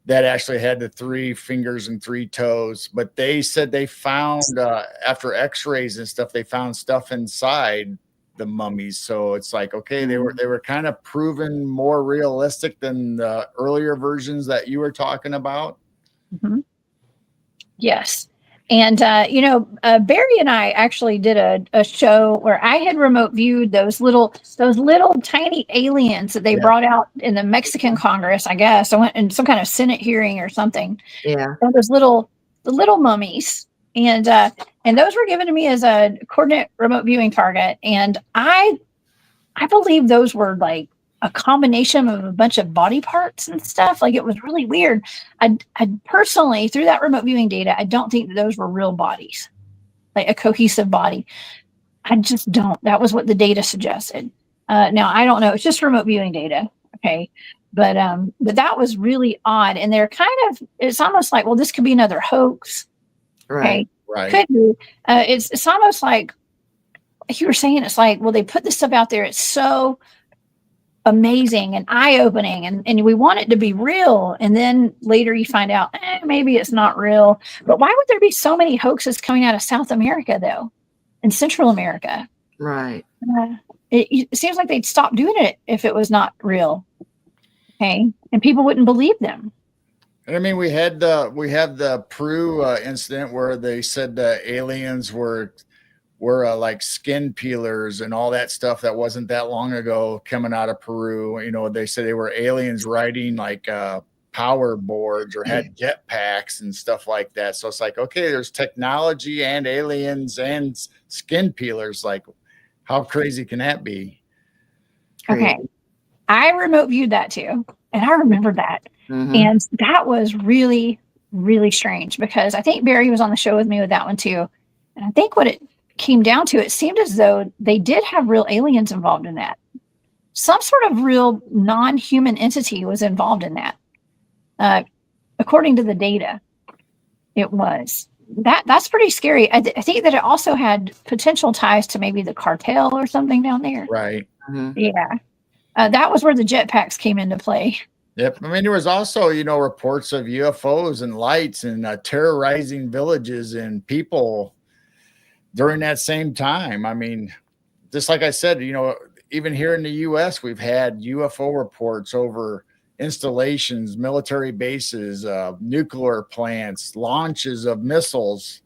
that actually had the 3 fingers and 3 toes. But they said they found, after x-rays and stuff, they found stuff inside the mummies. So it's like, okay, they were kind of proven more realistic than the earlier versions that you were talking about. Yes. And, Barry and I actually did a show where I had remote viewed those little tiny aliens that they brought out in the Mexican Congress, I guess. I went in some kind of Senate hearing or something. Yeah. And the little mummies. And those were given to me as a coordinate remote viewing target. And I believe those were like a combination of a bunch of body parts and stuff. Like, it was really weird. I personally, through that remote viewing data, I don't think that those were real bodies, like a cohesive body. I just don't. That was what the data suggested. Now I don't know. It's just remote viewing data. Okay. But that was really odd. And they're it's almost like, well, this could be another hoax. Right. Okay? Right. Could be. It's almost like you were saying, it's like, well, they put this stuff out there. It's so amazing and eye-opening, and we want it to be real, and then later you find out maybe it's not real. But why would there be so many hoaxes coming out of South America though, and Central America? Right. It seems like they'd stop doing it if it was not real. Okay, and people wouldn't believe them. I mean, we have the Peru incident where they said the aliens were like skin peelers and all that stuff that wasn't that long ago coming out of Peru. They said they were aliens riding like power boards or had jetpacks and stuff like that. So it's like, okay, there's technology and aliens and skin peelers. Like, how crazy can that be? Okay. I remote viewed that too. And I remember that. Mhm. And that was really, really strange because I think Barry was on the show with me with that one too. And I think what it came down to, it seemed as though they did have real aliens involved in that. Some sort of real non-human entity was involved in that. According to the data, it was. That's pretty scary. I think that it also had potential ties to maybe the cartel or something down there. Right. Mhm. Yeah. That was where the jetpacks came into play. Yep. I mean, there was also, reports of UFOs and lights and terrorizing villages and people during that same time. I mean, just like I said, even here in the U.S., we've had UFO reports over installations, military bases, nuclear plants, launches of missiles.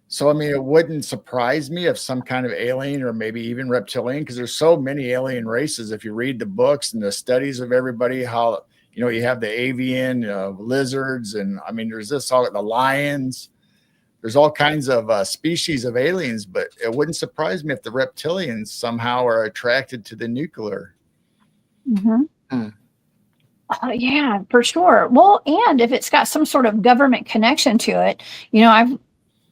So, I mean, it wouldn't surprise me if some kind of alien or maybe even reptilian, because there's so many alien races. If you read the books and the studies of everybody, how, you have the avian lizards, and I mean, there's all the lions. There's all kinds of species of aliens, but it wouldn't surprise me if the reptilians somehow are attracted to the nuclear. Mm-hmm. Yeah, for sure. Well, and if it's got some sort of government connection to it, I've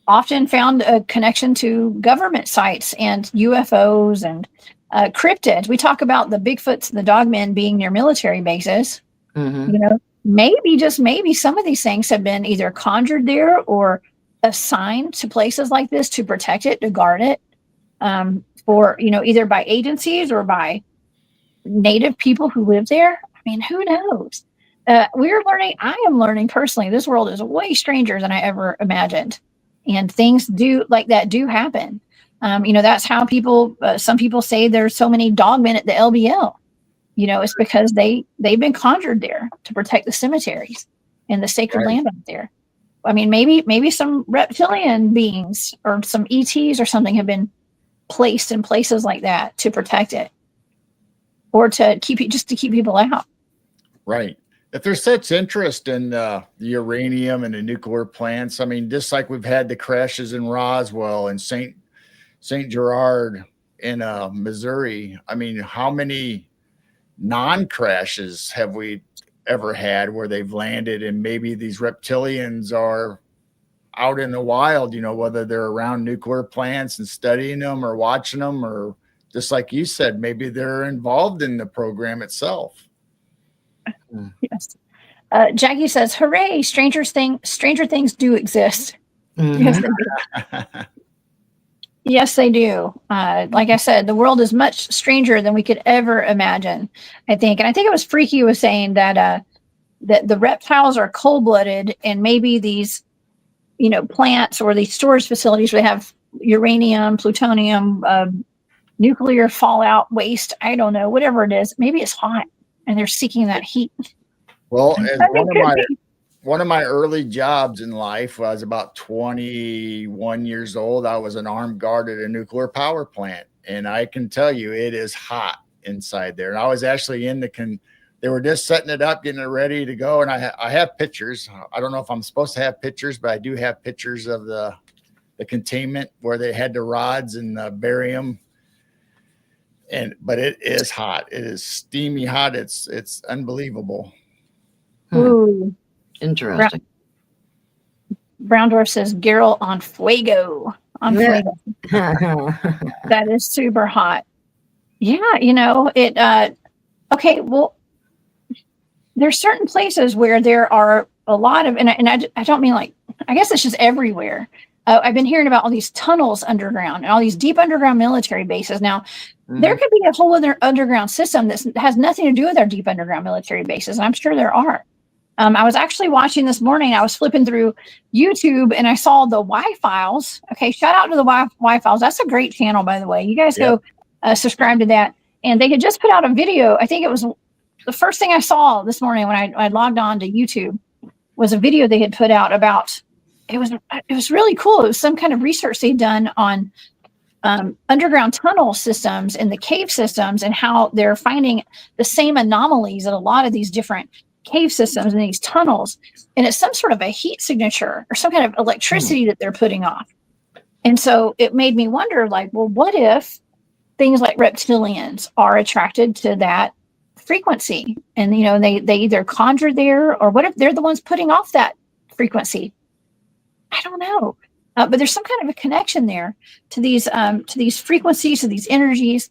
often found a connection to government sites and UFOs and cryptids. We talk about the Bigfoots and the dogmen being near military bases. Mhm. Maybe, just maybe, some of these things have been either conjured there or assigned to places like this to protect it, to guard it, for either by agencies or by native people who live there. I mean, who knows? I am learning personally, this world is way stranger than I ever imagined, and things like that do happen. That's how some people say there's so many dogmen at the LBL. It's because they've been conjured there to protect the cemeteries and the sacred land out there. I mean, maybe some reptilian beings or some ETs or something have been placed in places like that to protect it, or to keep people out. Right. If there's such interest in the uranium and the nuclear plants, I mean, just like we've had the crashes in Roswell and St. Gerard in Missouri. I mean, how many non-crashes have we ever had where they've landed and maybe these reptilians are out in the wild, whether they're around nuclear plants and studying them or watching them, or just like you said, maybe they're involved in the program itself. Yes. Jackie says, hooray, stranger things do exist. Mhm. Yes, they do. Yes, they do. Like I said, the world is much stranger than we could ever imagine, I think. And I think it was Freaky who was saying that that the reptiles are cold-blooded, and maybe these, plants or these storage facilities would have uranium, plutonium, nuclear fallout waste. I don't know, whatever it is. Maybe it's hot and they're seeking that heat. Well, as one of my early jobs in life, when I was about 21 years old, I was an armed guard at a nuclear power plant. And I can tell you, it is hot inside there. And I was actually they were just setting it up, getting it ready to go. And I have pictures. I don't know if I'm supposed to have pictures, but I do have pictures of the containment where they had the rods and the barium. But it is hot. It is steamy hot. It's unbelievable. Ooh. Interesting. Brown Dwarf says Geryl on fuego. Fuego. That is super hot. Yeah, it okay, well, there's certain places where there are a lot of, and I don't mean like, I guess it's just everywhere. I've been hearing about all these tunnels underground and all these deep underground military bases. Now, there could be a whole other underground system that has nothing to do with our deep underground military bases. And I'm sure there are. I was actually watching this morning. I was flipping through YouTube and I saw the Y-Files. Okay, shout out to the Y-Files. That's a great channel, by the way. You guys go subscribe to that. And they had just put out a video. I think it was the first thing I saw this morning when I logged on to YouTube was a video they had put out about. It was really cool. It was some kind of research they'd done on underground tunnel systems and the cave systems, and how they're finding the same anomalies at a lot of these different cave systems and these tunnels, and it's some sort of a heat signature or some kind of electricity that they're putting off. And so it made me wonder, like, well, what if things like reptilians are attracted to that frequency? And, you know, they either conjure there, or what if they're the ones putting off that frequency? I don't know. But there's some kind of a connection there to these frequencies, to these energies,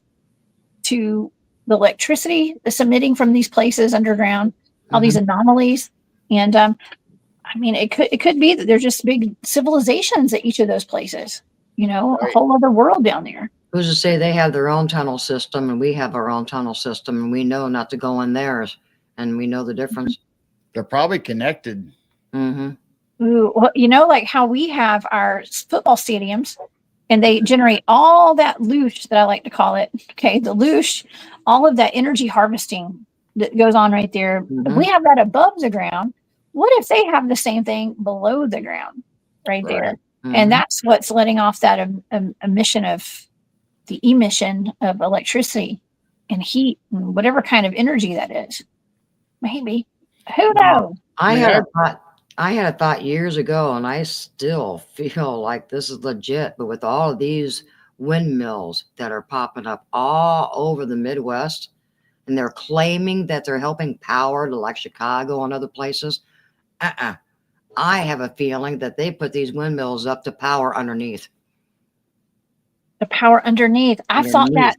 to the electricity that's emitting from these places underground, all these anomalies. And I mean, it could be that there's just big civilizations at each of those places, you know, a whole other world down there. Who's to say they have their own tunnel system and we have our own tunnel system, and we know not to go in theirs, and we know the difference. They're probably connected. Mm-hmm. Ooh, well, you know, like how we have our football stadiums, and they generate all that loosh that I like to call it. Okay, the loosh, all of that energy harvesting that goes on right there. We have that above the ground. What if they have the same thing below the ground right there? And that's what's letting off that emission of the emission of electricity and heat and whatever kind of energy that is. Maybe. Who knows? I had a thought years ago, and I still feel like this is legit, but with all of these windmills that are popping up all over the Midwest, and they're claiming that they're helping power to like Chicago and other places. I have a feeling that they put these windmills up to power underneath. The power underneath. I thought that.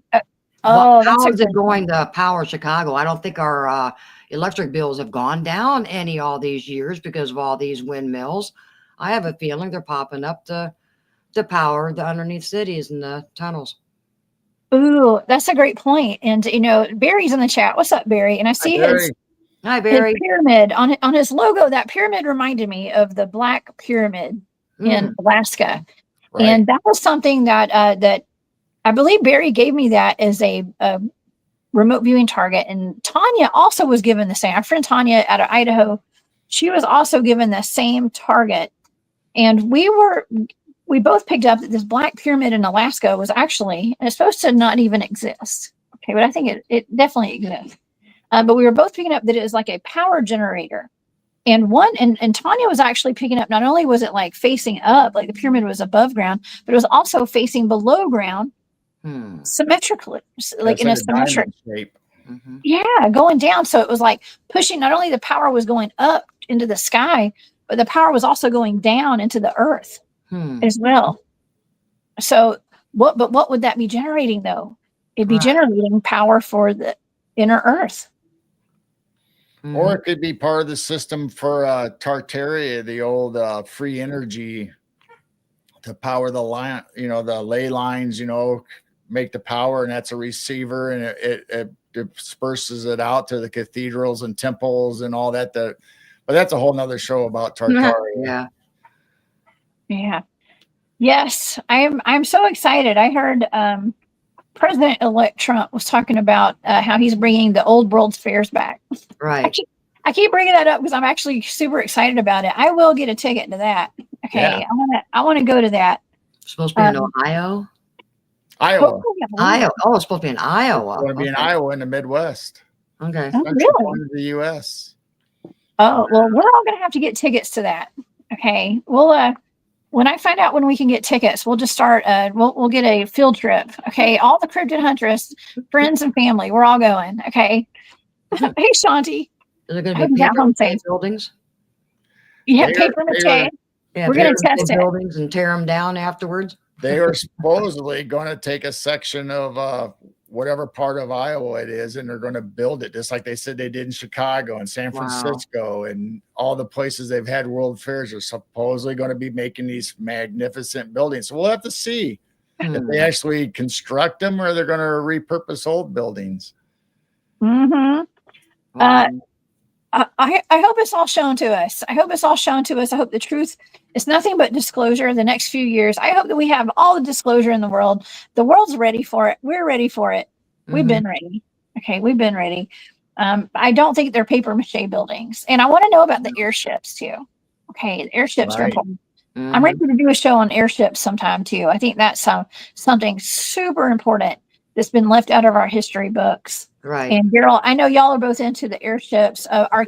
How is it going to power Chicago? I don't think our electric bills have gone down any all these years because of all these windmills. I have a feeling they're popping up to power the underneath cities and the tunnels. Ooh, that's a great point. And, you know, Barry's in the chat. What's up, Barry? And I see his pyramid on his logo. That pyramid reminded me of the Black Pyramid in Alaska. Right. And that was something that that I believe Barry gave me that as a remote viewing target. And Tanya also was given the same. Our friend Tanya out of Idaho, she was also given the same target. And we both picked up that this Black Pyramid in Alaska was actually, it's supposed to not even exist. Okay, but I think it definitely exists. But we were both picking up that it was like a power generator. And Tanya was actually picking up, not only was it like facing up, like the pyramid was above ground, but it was also facing below ground symmetrically, like in a symmetric shape. Yeah, going down. So it was like pushing, not only the power was going up into the sky, but the power was also going down into the earth as well. So what would that be generating though? It'd be generating power for the inner earth. Or it could be part of the system for Tartaria, the old free energy to power the line, you know, the ley lines, you know, make the power, and that's a receiver, and it disperses it out to the cathedrals and temples and all that. But that's a whole nother show about Tartaria. Yeah. Yes, I'm so excited. I heard President-elect Trump was talking about how he's bringing the old World's Fairs back. Right. I keep bringing that up because I'm actually super excited about it. I will get a ticket to that. Okay, yeah. I want to go to that. It's supposed to be in Ohio. Iowa. Iowa. Oh, it's supposed to be in Iowa. It's going to be in Iowa in the Midwest. Okay. Oh, really? Part of the U.S. Oh, well, we're all going to have to get tickets to that. Okay. We'll when I find out when we can get tickets, we'll just start. We'll get a field trip. Okay, all the Cryptid Huntress friends and family, we're all going. Okay. Hey, Shanti. Is it going to be paper mache buildings? Yeah, paper mache. Yeah, we're going to test it. Buildings and tear them down afterwards. They are supposedly going to take a section of whatever part of Iowa it is, and they're going to build it just like they said they did in Chicago and San Francisco and all the places they've had World Fairs are supposedly going to be making these magnificent buildings. So we'll have to see if they actually construct them or they're going to repurpose old buildings. I hope it's all shown to us. I hope it's all shown to us. I hope the truth is nothing but disclosure the next few years. I hope that we have all the disclosure in the world. The world's ready for it. We're ready for it. We've been ready. Okay, we've been ready. I don't think they're paper mache buildings. And I want to know about the airships too. Okay, the airships are important. I'm ready to do a show on airships sometime too. I think that's something super important that's been left out of our history books. Right. And Geryl, I know y'all are both into the airships. Our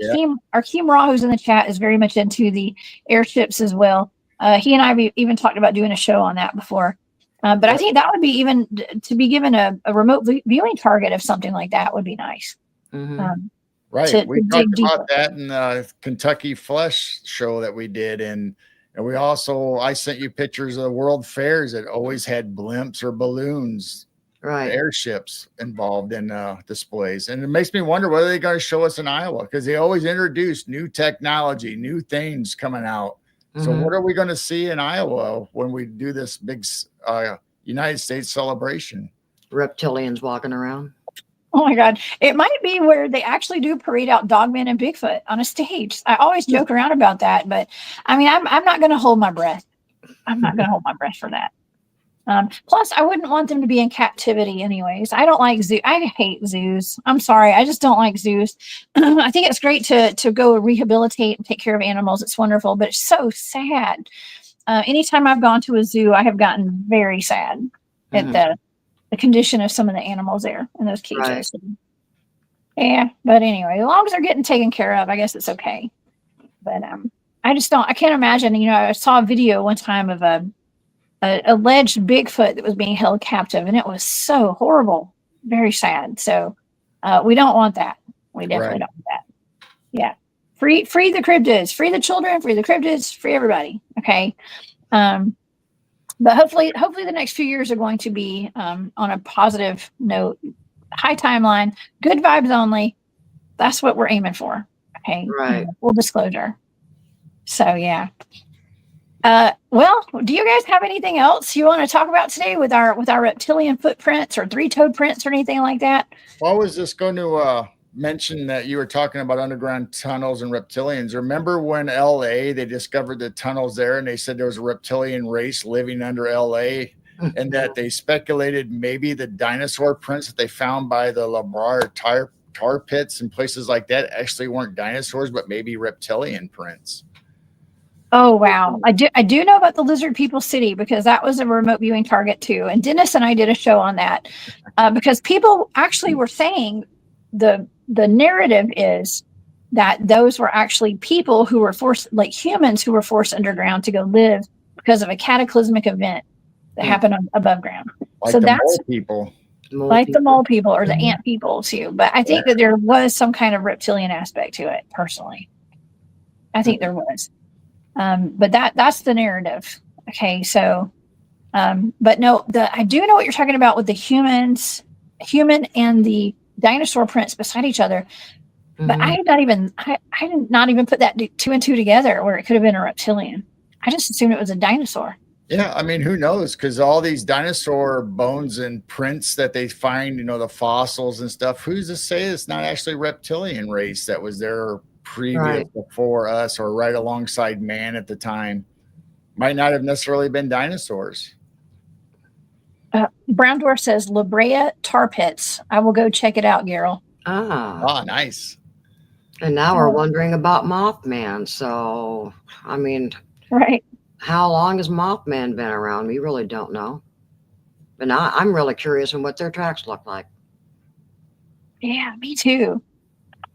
Ra, who's in the chat, is very much into the airships as well. He and I have even talked about doing a show on that before. But I think that would be even to be given a remote viewing target of something like that would be nice. Right. We talked about that in the Kentucky Flesh show that we did. And we also, I sent you pictures of the world fairs that always had blimps or balloons, airships involved in displays. And it makes me wonder whether they're going to show us in Iowa, because they always introduce new technology, new things coming out. So what are we going to see in Iowa when we do this big United States celebration? Reptilians walking around. Oh my God. It might be where they actually do parade out Dogman and Bigfoot on a stage. I always joke around about that, but I mean, I'm not going to hold my breath. I'm not going to hold my breath for that. Plus, I wouldn't want them to be in captivity anyways. I don't like zoos. I hate zoos. I'm sorry. I just don't like zoos. I think it's great to go rehabilitate and take care of animals. It's wonderful, but it's so sad. Anytime I've gone to a zoo, I have gotten very sad at the condition of some of the animals there in those cages. Right. Yeah, but anyway, as long as they're getting taken care of, I guess it's okay. But I can't imagine. I saw a video one time of a alleged Bigfoot that was being held captive, and it was so horrible, very sad. So we don't want that. We definitely don't want that. Yeah, free the cryptids, free the children, free the cryptids, free everybody. Okay. But hopefully the next few years are going to be on a positive note, high timeline, good vibes only. That's what we're aiming for. Okay. Right. Full disclosure. So yeah. Well, do you guys have anything else you want to talk about today with our reptilian footprints or three-toed prints or anything like that? Well, I was just going to mention that you were talking about underground tunnels and reptilians. Remember when LA, they discovered the tunnels there and they said there was a reptilian race living under LA and that they speculated maybe the dinosaur prints that they found by the LeBrar tar pits and places like that actually weren't dinosaurs, but maybe reptilian prints. Oh, wow. I do know about the Lizard People City because that was a remote viewing target too. And Dennis and I did a show on that because people actually were saying the narrative is that those were actually people who were forced, like humans who were forced underground to go live because of a cataclysmic event that happened above ground. Like so the that's mole people. The mole people or the ant people too. But I think that there was some kind of reptilian aspect to it personally. I think there was. But that's the narrative. Okay. So, but no, I do know what you're talking about with the human and the dinosaur prints beside each other. But I did not even put that two and two together where it could have been a reptilian. I just assumed it was a dinosaur. Yeah. I mean, who knows? Because all these dinosaur bones and prints that they find, the fossils and stuff, who's to say it's not actually a reptilian race that was there previous before us or right alongside man at the time? Might not have necessarily been dinosaurs. Brown Dwarf says La Brea tar pits. I will go check it out, Geryl. Nice. And now we're wondering about Mothman. So I mean, how long has Mothman been around? We really don't know. But now I'm really curious on what their tracks look like. Yeah, me too.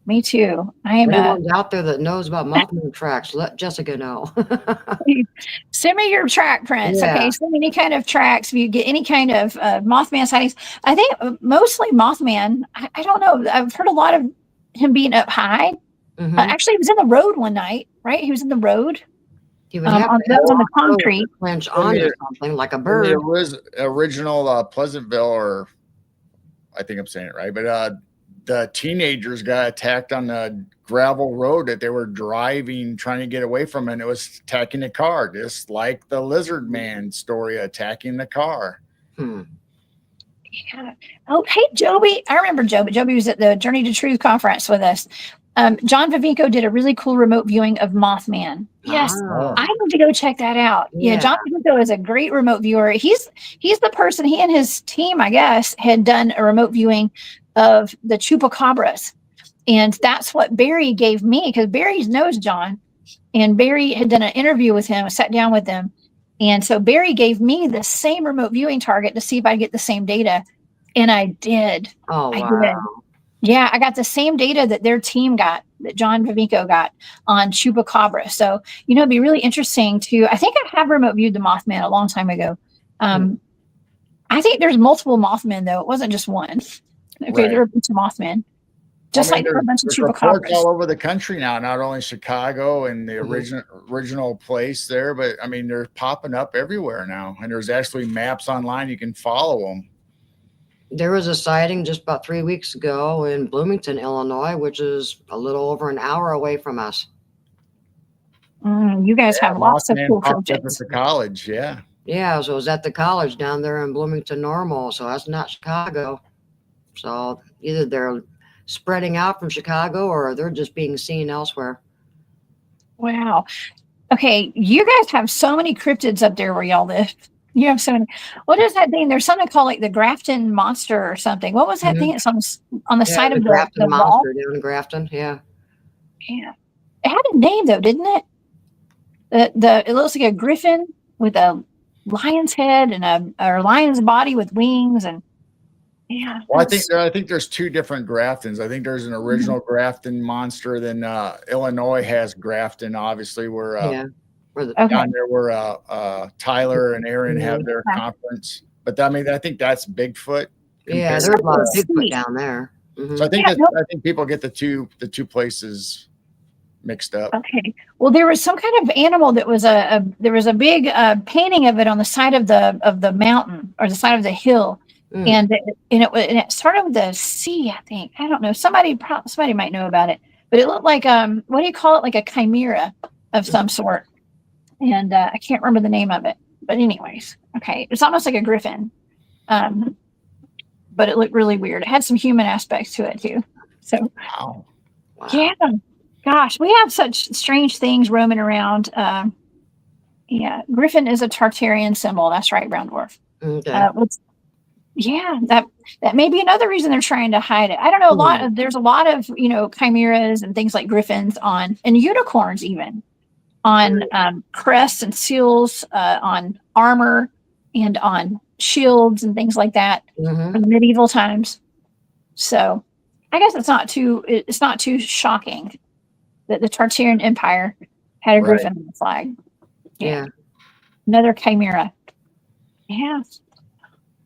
Me too. I am out there that knows about Mothman tracks. Let Jessica know. Send me your track prints. Yeah. Okay. Send me any kind of tracks. If you get any kind of Mothman sightings, I think mostly Mothman. I don't know. I've heard a lot of him being up high. Actually, he was in the road one night, right? He was in the road. He would have on the concrete. Clench on or something like a bird. It was original Pleasantville, or I think I'm saying it right, but the teenagers got attacked on the gravel road that they were driving, trying to get away from, and it was attacking the car, just like the Lizard Man story, attacking the car. Yeah. Oh, hey, Joby. I remember Joby. Joby was at the Journey to Truth conference with us. John Vivinko did a really cool remote viewing of Mothman. Yes, I need to go check that out. Yeah, John Vivinko is a great remote viewer. He's the person, he and his team, I guess, had done a remote viewing of the chupacabras. And that's what Barry gave me, because Barry knows John. And Barry had done an interview with him, sat down with him. And so Barry gave me the same remote viewing target to see if I get the same data. And I did. Oh, I wow. did. Yeah, I got the same data that their team got, that John Vivico got on Chupacabra. So, it'd be really interesting to, I think I have remote viewed the Mothman a long time ago. I think there's multiple Mothman, though. It wasn't just one. Okay, Right. there are a bunch of Mothman. Just like there are a bunch of there's reports Chupacabras. all over the country now, not only Chicago and the original place there, but I mean, they're popping up everywhere now. And there's actually maps online. You can follow them. There was a sighting just about 3 weeks ago in Bloomington, Illinois, which is a little over an hour away from us. You guys have lots of Mothman cool popped up at cryptids. the college. Yeah. Yeah, so it was at the college down there in Bloomington Normal. So that's not Chicago. So either they're spreading out from Chicago or they're just being seen elsewhere. Wow. Okay, you guys have so many cryptids up there where y'all live. You have so many. What is that thing? There's something called like the Grafton Monster or something. What was that thing? It's on the side of the Grafton wall. Monster down in Grafton. Yeah. Yeah. It had a name though, didn't it? It looks like a griffin with a lion's head and a lion's body with wings, and yeah. Well, I think there's two different Graftons. I think there's an original Grafton monster. Then Illinois has Grafton, obviously, where down there where Tyler and Aaron have their conference. But I mean, I think that's Bigfoot. Yeah, there's a lot of Bigfoot down there. So I think I think people get the two places mixed up. Okay. Well, there was some kind of animal that was there was a big painting of it on the side of the mountain or the side of the hill. And it started with the sea, I think. I don't know. Somebody might know about it, but it looked like what do you call it? Like a chimera of some sort. And I can't remember the name of it. But anyways, okay, it's almost like a griffin, but it looked really weird. It had some human aspects to it too. So, wow. Yeah, gosh, we have such strange things roaming around. Yeah, griffin is a Tartarian symbol. That's right, Brown Dwarf. Okay. Yeah, that may be another reason they're trying to hide it. I don't know. There's a lot of chimeras and things like griffins and unicorns even on crests and seals, on armor and on shields and things like that from medieval times. So I guess it's not too shocking that the Tartarian Empire had a griffin on the flag. Yeah. Another chimera. Yeah.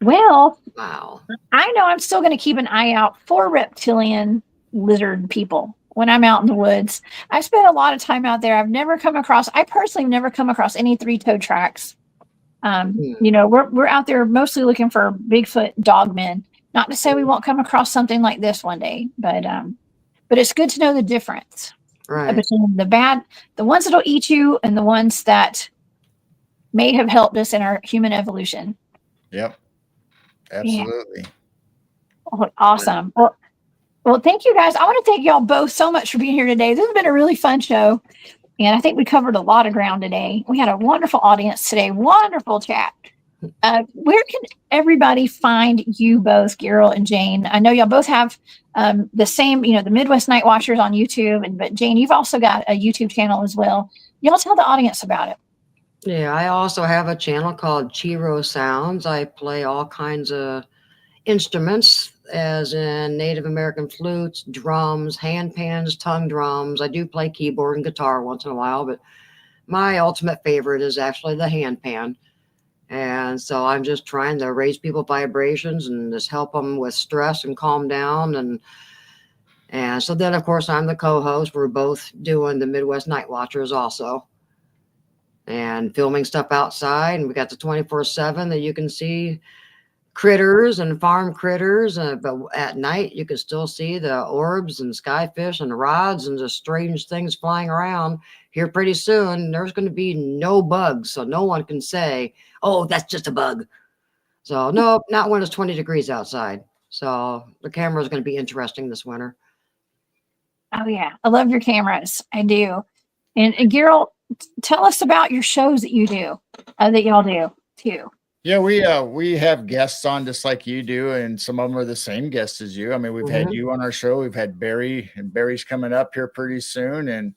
Well, wow. I know I'm still going to keep an eye out for reptilian lizard people when I'm out in the woods. I spent a lot of time out there. I personally have never come across any three-toed tracks. We're out there mostly looking for Bigfoot dogmen. Not to say we won't come across something like this one day, but it's good to know the difference between the ones that'll eat you and the ones that may have helped us in our human evolution. Yep. Absolutely. Yeah. Oh, awesome. Well, thank you guys. I want to thank y'all both so much for being here today. This has been a really fun show. And I think we covered a lot of ground today. We had a wonderful audience today. Wonderful chat. Where can everybody find you both, Geryl and Jane? I know y'all both have the same, the Midwest Night Watchers on YouTube. But Jane, you've also got a YouTube channel as well. Y'all tell the audience about it. Yeah, I also have a channel called Chi-Rho Sounds. I play all kinds of instruments, as in Native American flutes, drums, handpans, tongue drums. I do play keyboard and guitar once in a while, but my ultimate favorite is actually the handpan. And so I'm just trying to raise people vibrations and just help them with stress and calm down. And so then, of course, I'm the co-host. We're both doing the Midwest Night Watchers also. And filming stuff outside, and we got the 24/7 that you can see critters and farm critters, but at night you can still see the orbs and skyfish and rods and just strange things flying around. Here pretty soon there's going to be no bugs, so no one can say, oh, that's just a bug. So no, not when it's 20 degrees outside. So the camera is going to be interesting this winter. Oh yeah, I love your cameras. I do. And Geryl, tell us about your shows that you do, that y'all do too. Yeah, we have guests on just like you do, and some of them are the same guests as you. I mean, we've had you on our show. We've had Barry, and Barry's coming up here pretty soon, and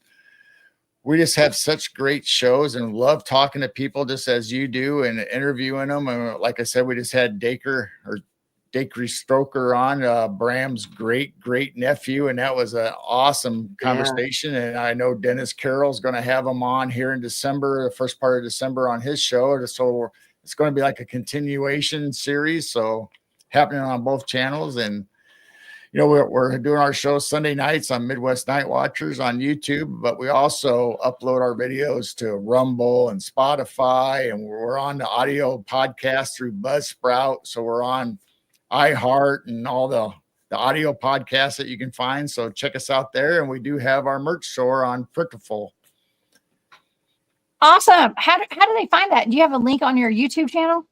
we just have such great shows and love talking to people just as you do and interviewing them. And like I said, we just had Dacre Stroker on, Bram's great nephew, and that was an awesome conversation. And I know Dennis Carroll's going to have him on here in December, the first part of December on his show. So it's going to be like a continuation series. So happening on both channels. And you know, we're doing our show Sunday nights on Midwest Night Watchers on YouTube, but we also upload our videos to Rumble and Spotify, and we're on the audio podcast through Buzzsprout. So we're on iHeart and all the audio podcasts that you can find. So check us out there. And we do have our merch store on Printiful. Awesome. How do they find that? Do you have a link on your YouTube channel?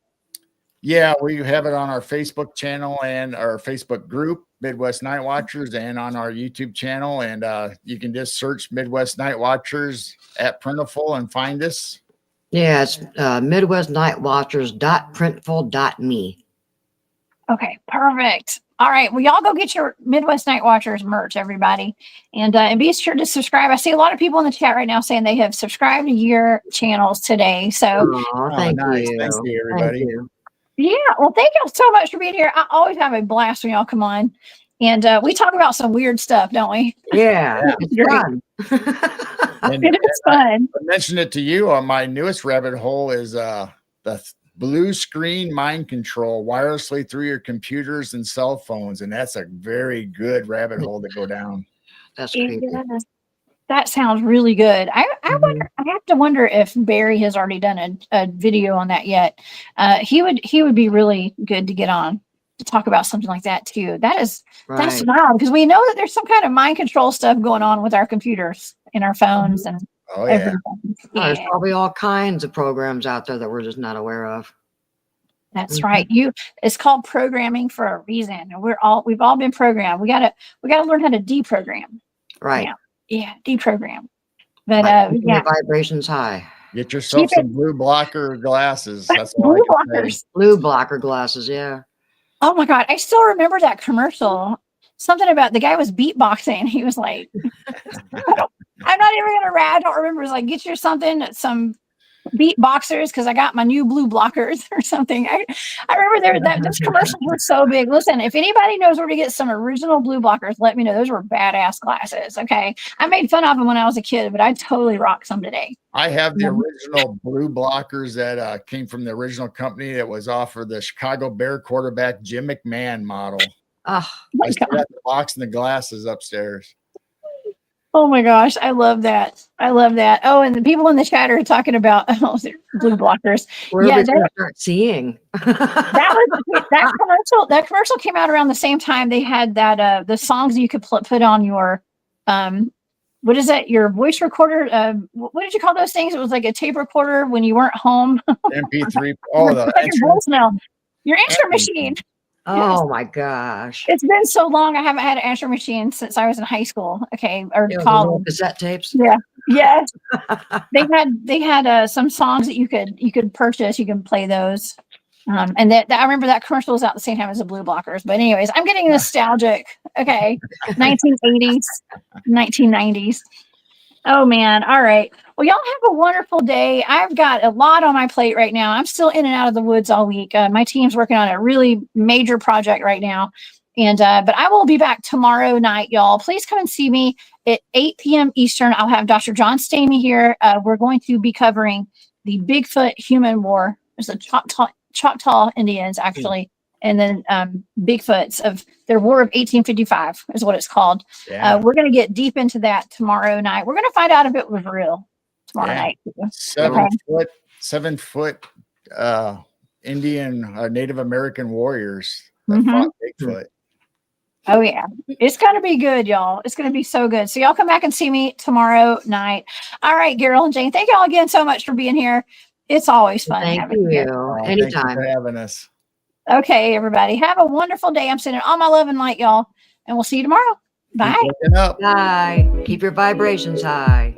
Yeah, we have it on our Facebook channel and our Facebook group, Midwest Night Watchers, and on our YouTube channel. And you can just search Midwest Night Watchers at Printiful and find us. Yeah, it's midwestnightwatchers.printful.me. Okay, perfect. All right. Well, y'all go get your Midwest Night Watchers merch, everybody. And be sure to subscribe. I see a lot of people in the chat right now saying they have subscribed to your channels today. So Thank nice. you. Thank you, everybody. Thank you. yeah, well, thank y'all so much for being here. I always have a blast when y'all come on. And we talk about some weird stuff, don't we? Yeah, it's Great. fun. And It is fun. I mentioned it to you on my newest rabbit hole is the blue screen mind control wirelessly through your computers and cell phones. And that's a very good rabbit hole to go down. That's creepy. That sounds really good. I wonder. I have to wonder if Barry has already done a video on that yet. He would be really good to get on to talk about something like that too. That's wild because we know that there's some kind of mind control stuff going on with our computers and our phones and everything. There's probably all kinds of programs out there that we're just not aware of. That's right. It's called programming for a reason. And we've all been programmed. We gotta learn how to deprogram. Right. Yeah, deprogram. But Keep your vibrations high. Get yourself some blue blocker glasses. That's all blue I can blockers. say. Blue blocker glasses, yeah. Oh my God, I still remember that commercial. Something about the guy was beatboxing. He was like, I'm not even gonna I don't remember. It was like, get your some beatboxers because I got my new blue blockers or something. I remember those commercials were so big. Listen, if anybody knows where to get some original blue blockers, let me know. Those were badass glasses. Okay. I made fun of them when I was a kid, but I totally rock some today. I have the original blue blockers that came from the original company that was off of the Chicago Bear quarterback Jim McMahon model. I still got the box and the glasses upstairs. Oh my gosh, I love that. Oh, and the people in the chat are talking about blue blockers. Where are we going to start seeing? that commercial came out around the same time they had that the songs you could put on your what is that? Your voice recorder? What did you call those things? It was like a tape recorder when you weren't home. MP3. Oh, your voicemail. Your answer machine. Oh my gosh. It's been so long. I haven't had an answer machine since I was in high school. Okay. Or college. Cassette tapes. Yeah. Yes. they had some songs that you could purchase. You can play those. And that I remember that commercial was out at the same time as the blue blockers. But anyways, I'm getting nostalgic. Okay. 1980s, 1990s. Oh man. All right. Well, y'all have a wonderful day. I've got a lot on my plate right now. I'm still in and out of the woods all week. My team's working on a really major project right now. And but I will be back tomorrow night, y'all. Please come and see me at 8 p.m. Eastern. I'll have Dr. John Stamey here. We're going to be covering the Bigfoot human war. There's the Choctaw Indians, actually. And then Bigfoots of their War of 1855 is what it's called. Yeah. We're going to get deep into that tomorrow night. We're going to find out if it was real tomorrow night. 7 foot Indian Native American warriors that fought Bigfoot. Oh yeah, it's going to be good, y'all. It's going to be so good. So y'all come back and see me tomorrow night. All right, Geryl and Jane, thank y'all again so much for being here. It's always fun. Thank you. Anytime. Thank you for having us. Okay, everybody. Have a wonderful day. I'm sending all my love and light, y'all. And we'll see you tomorrow. Bye. Bye. Keep your vibrations high.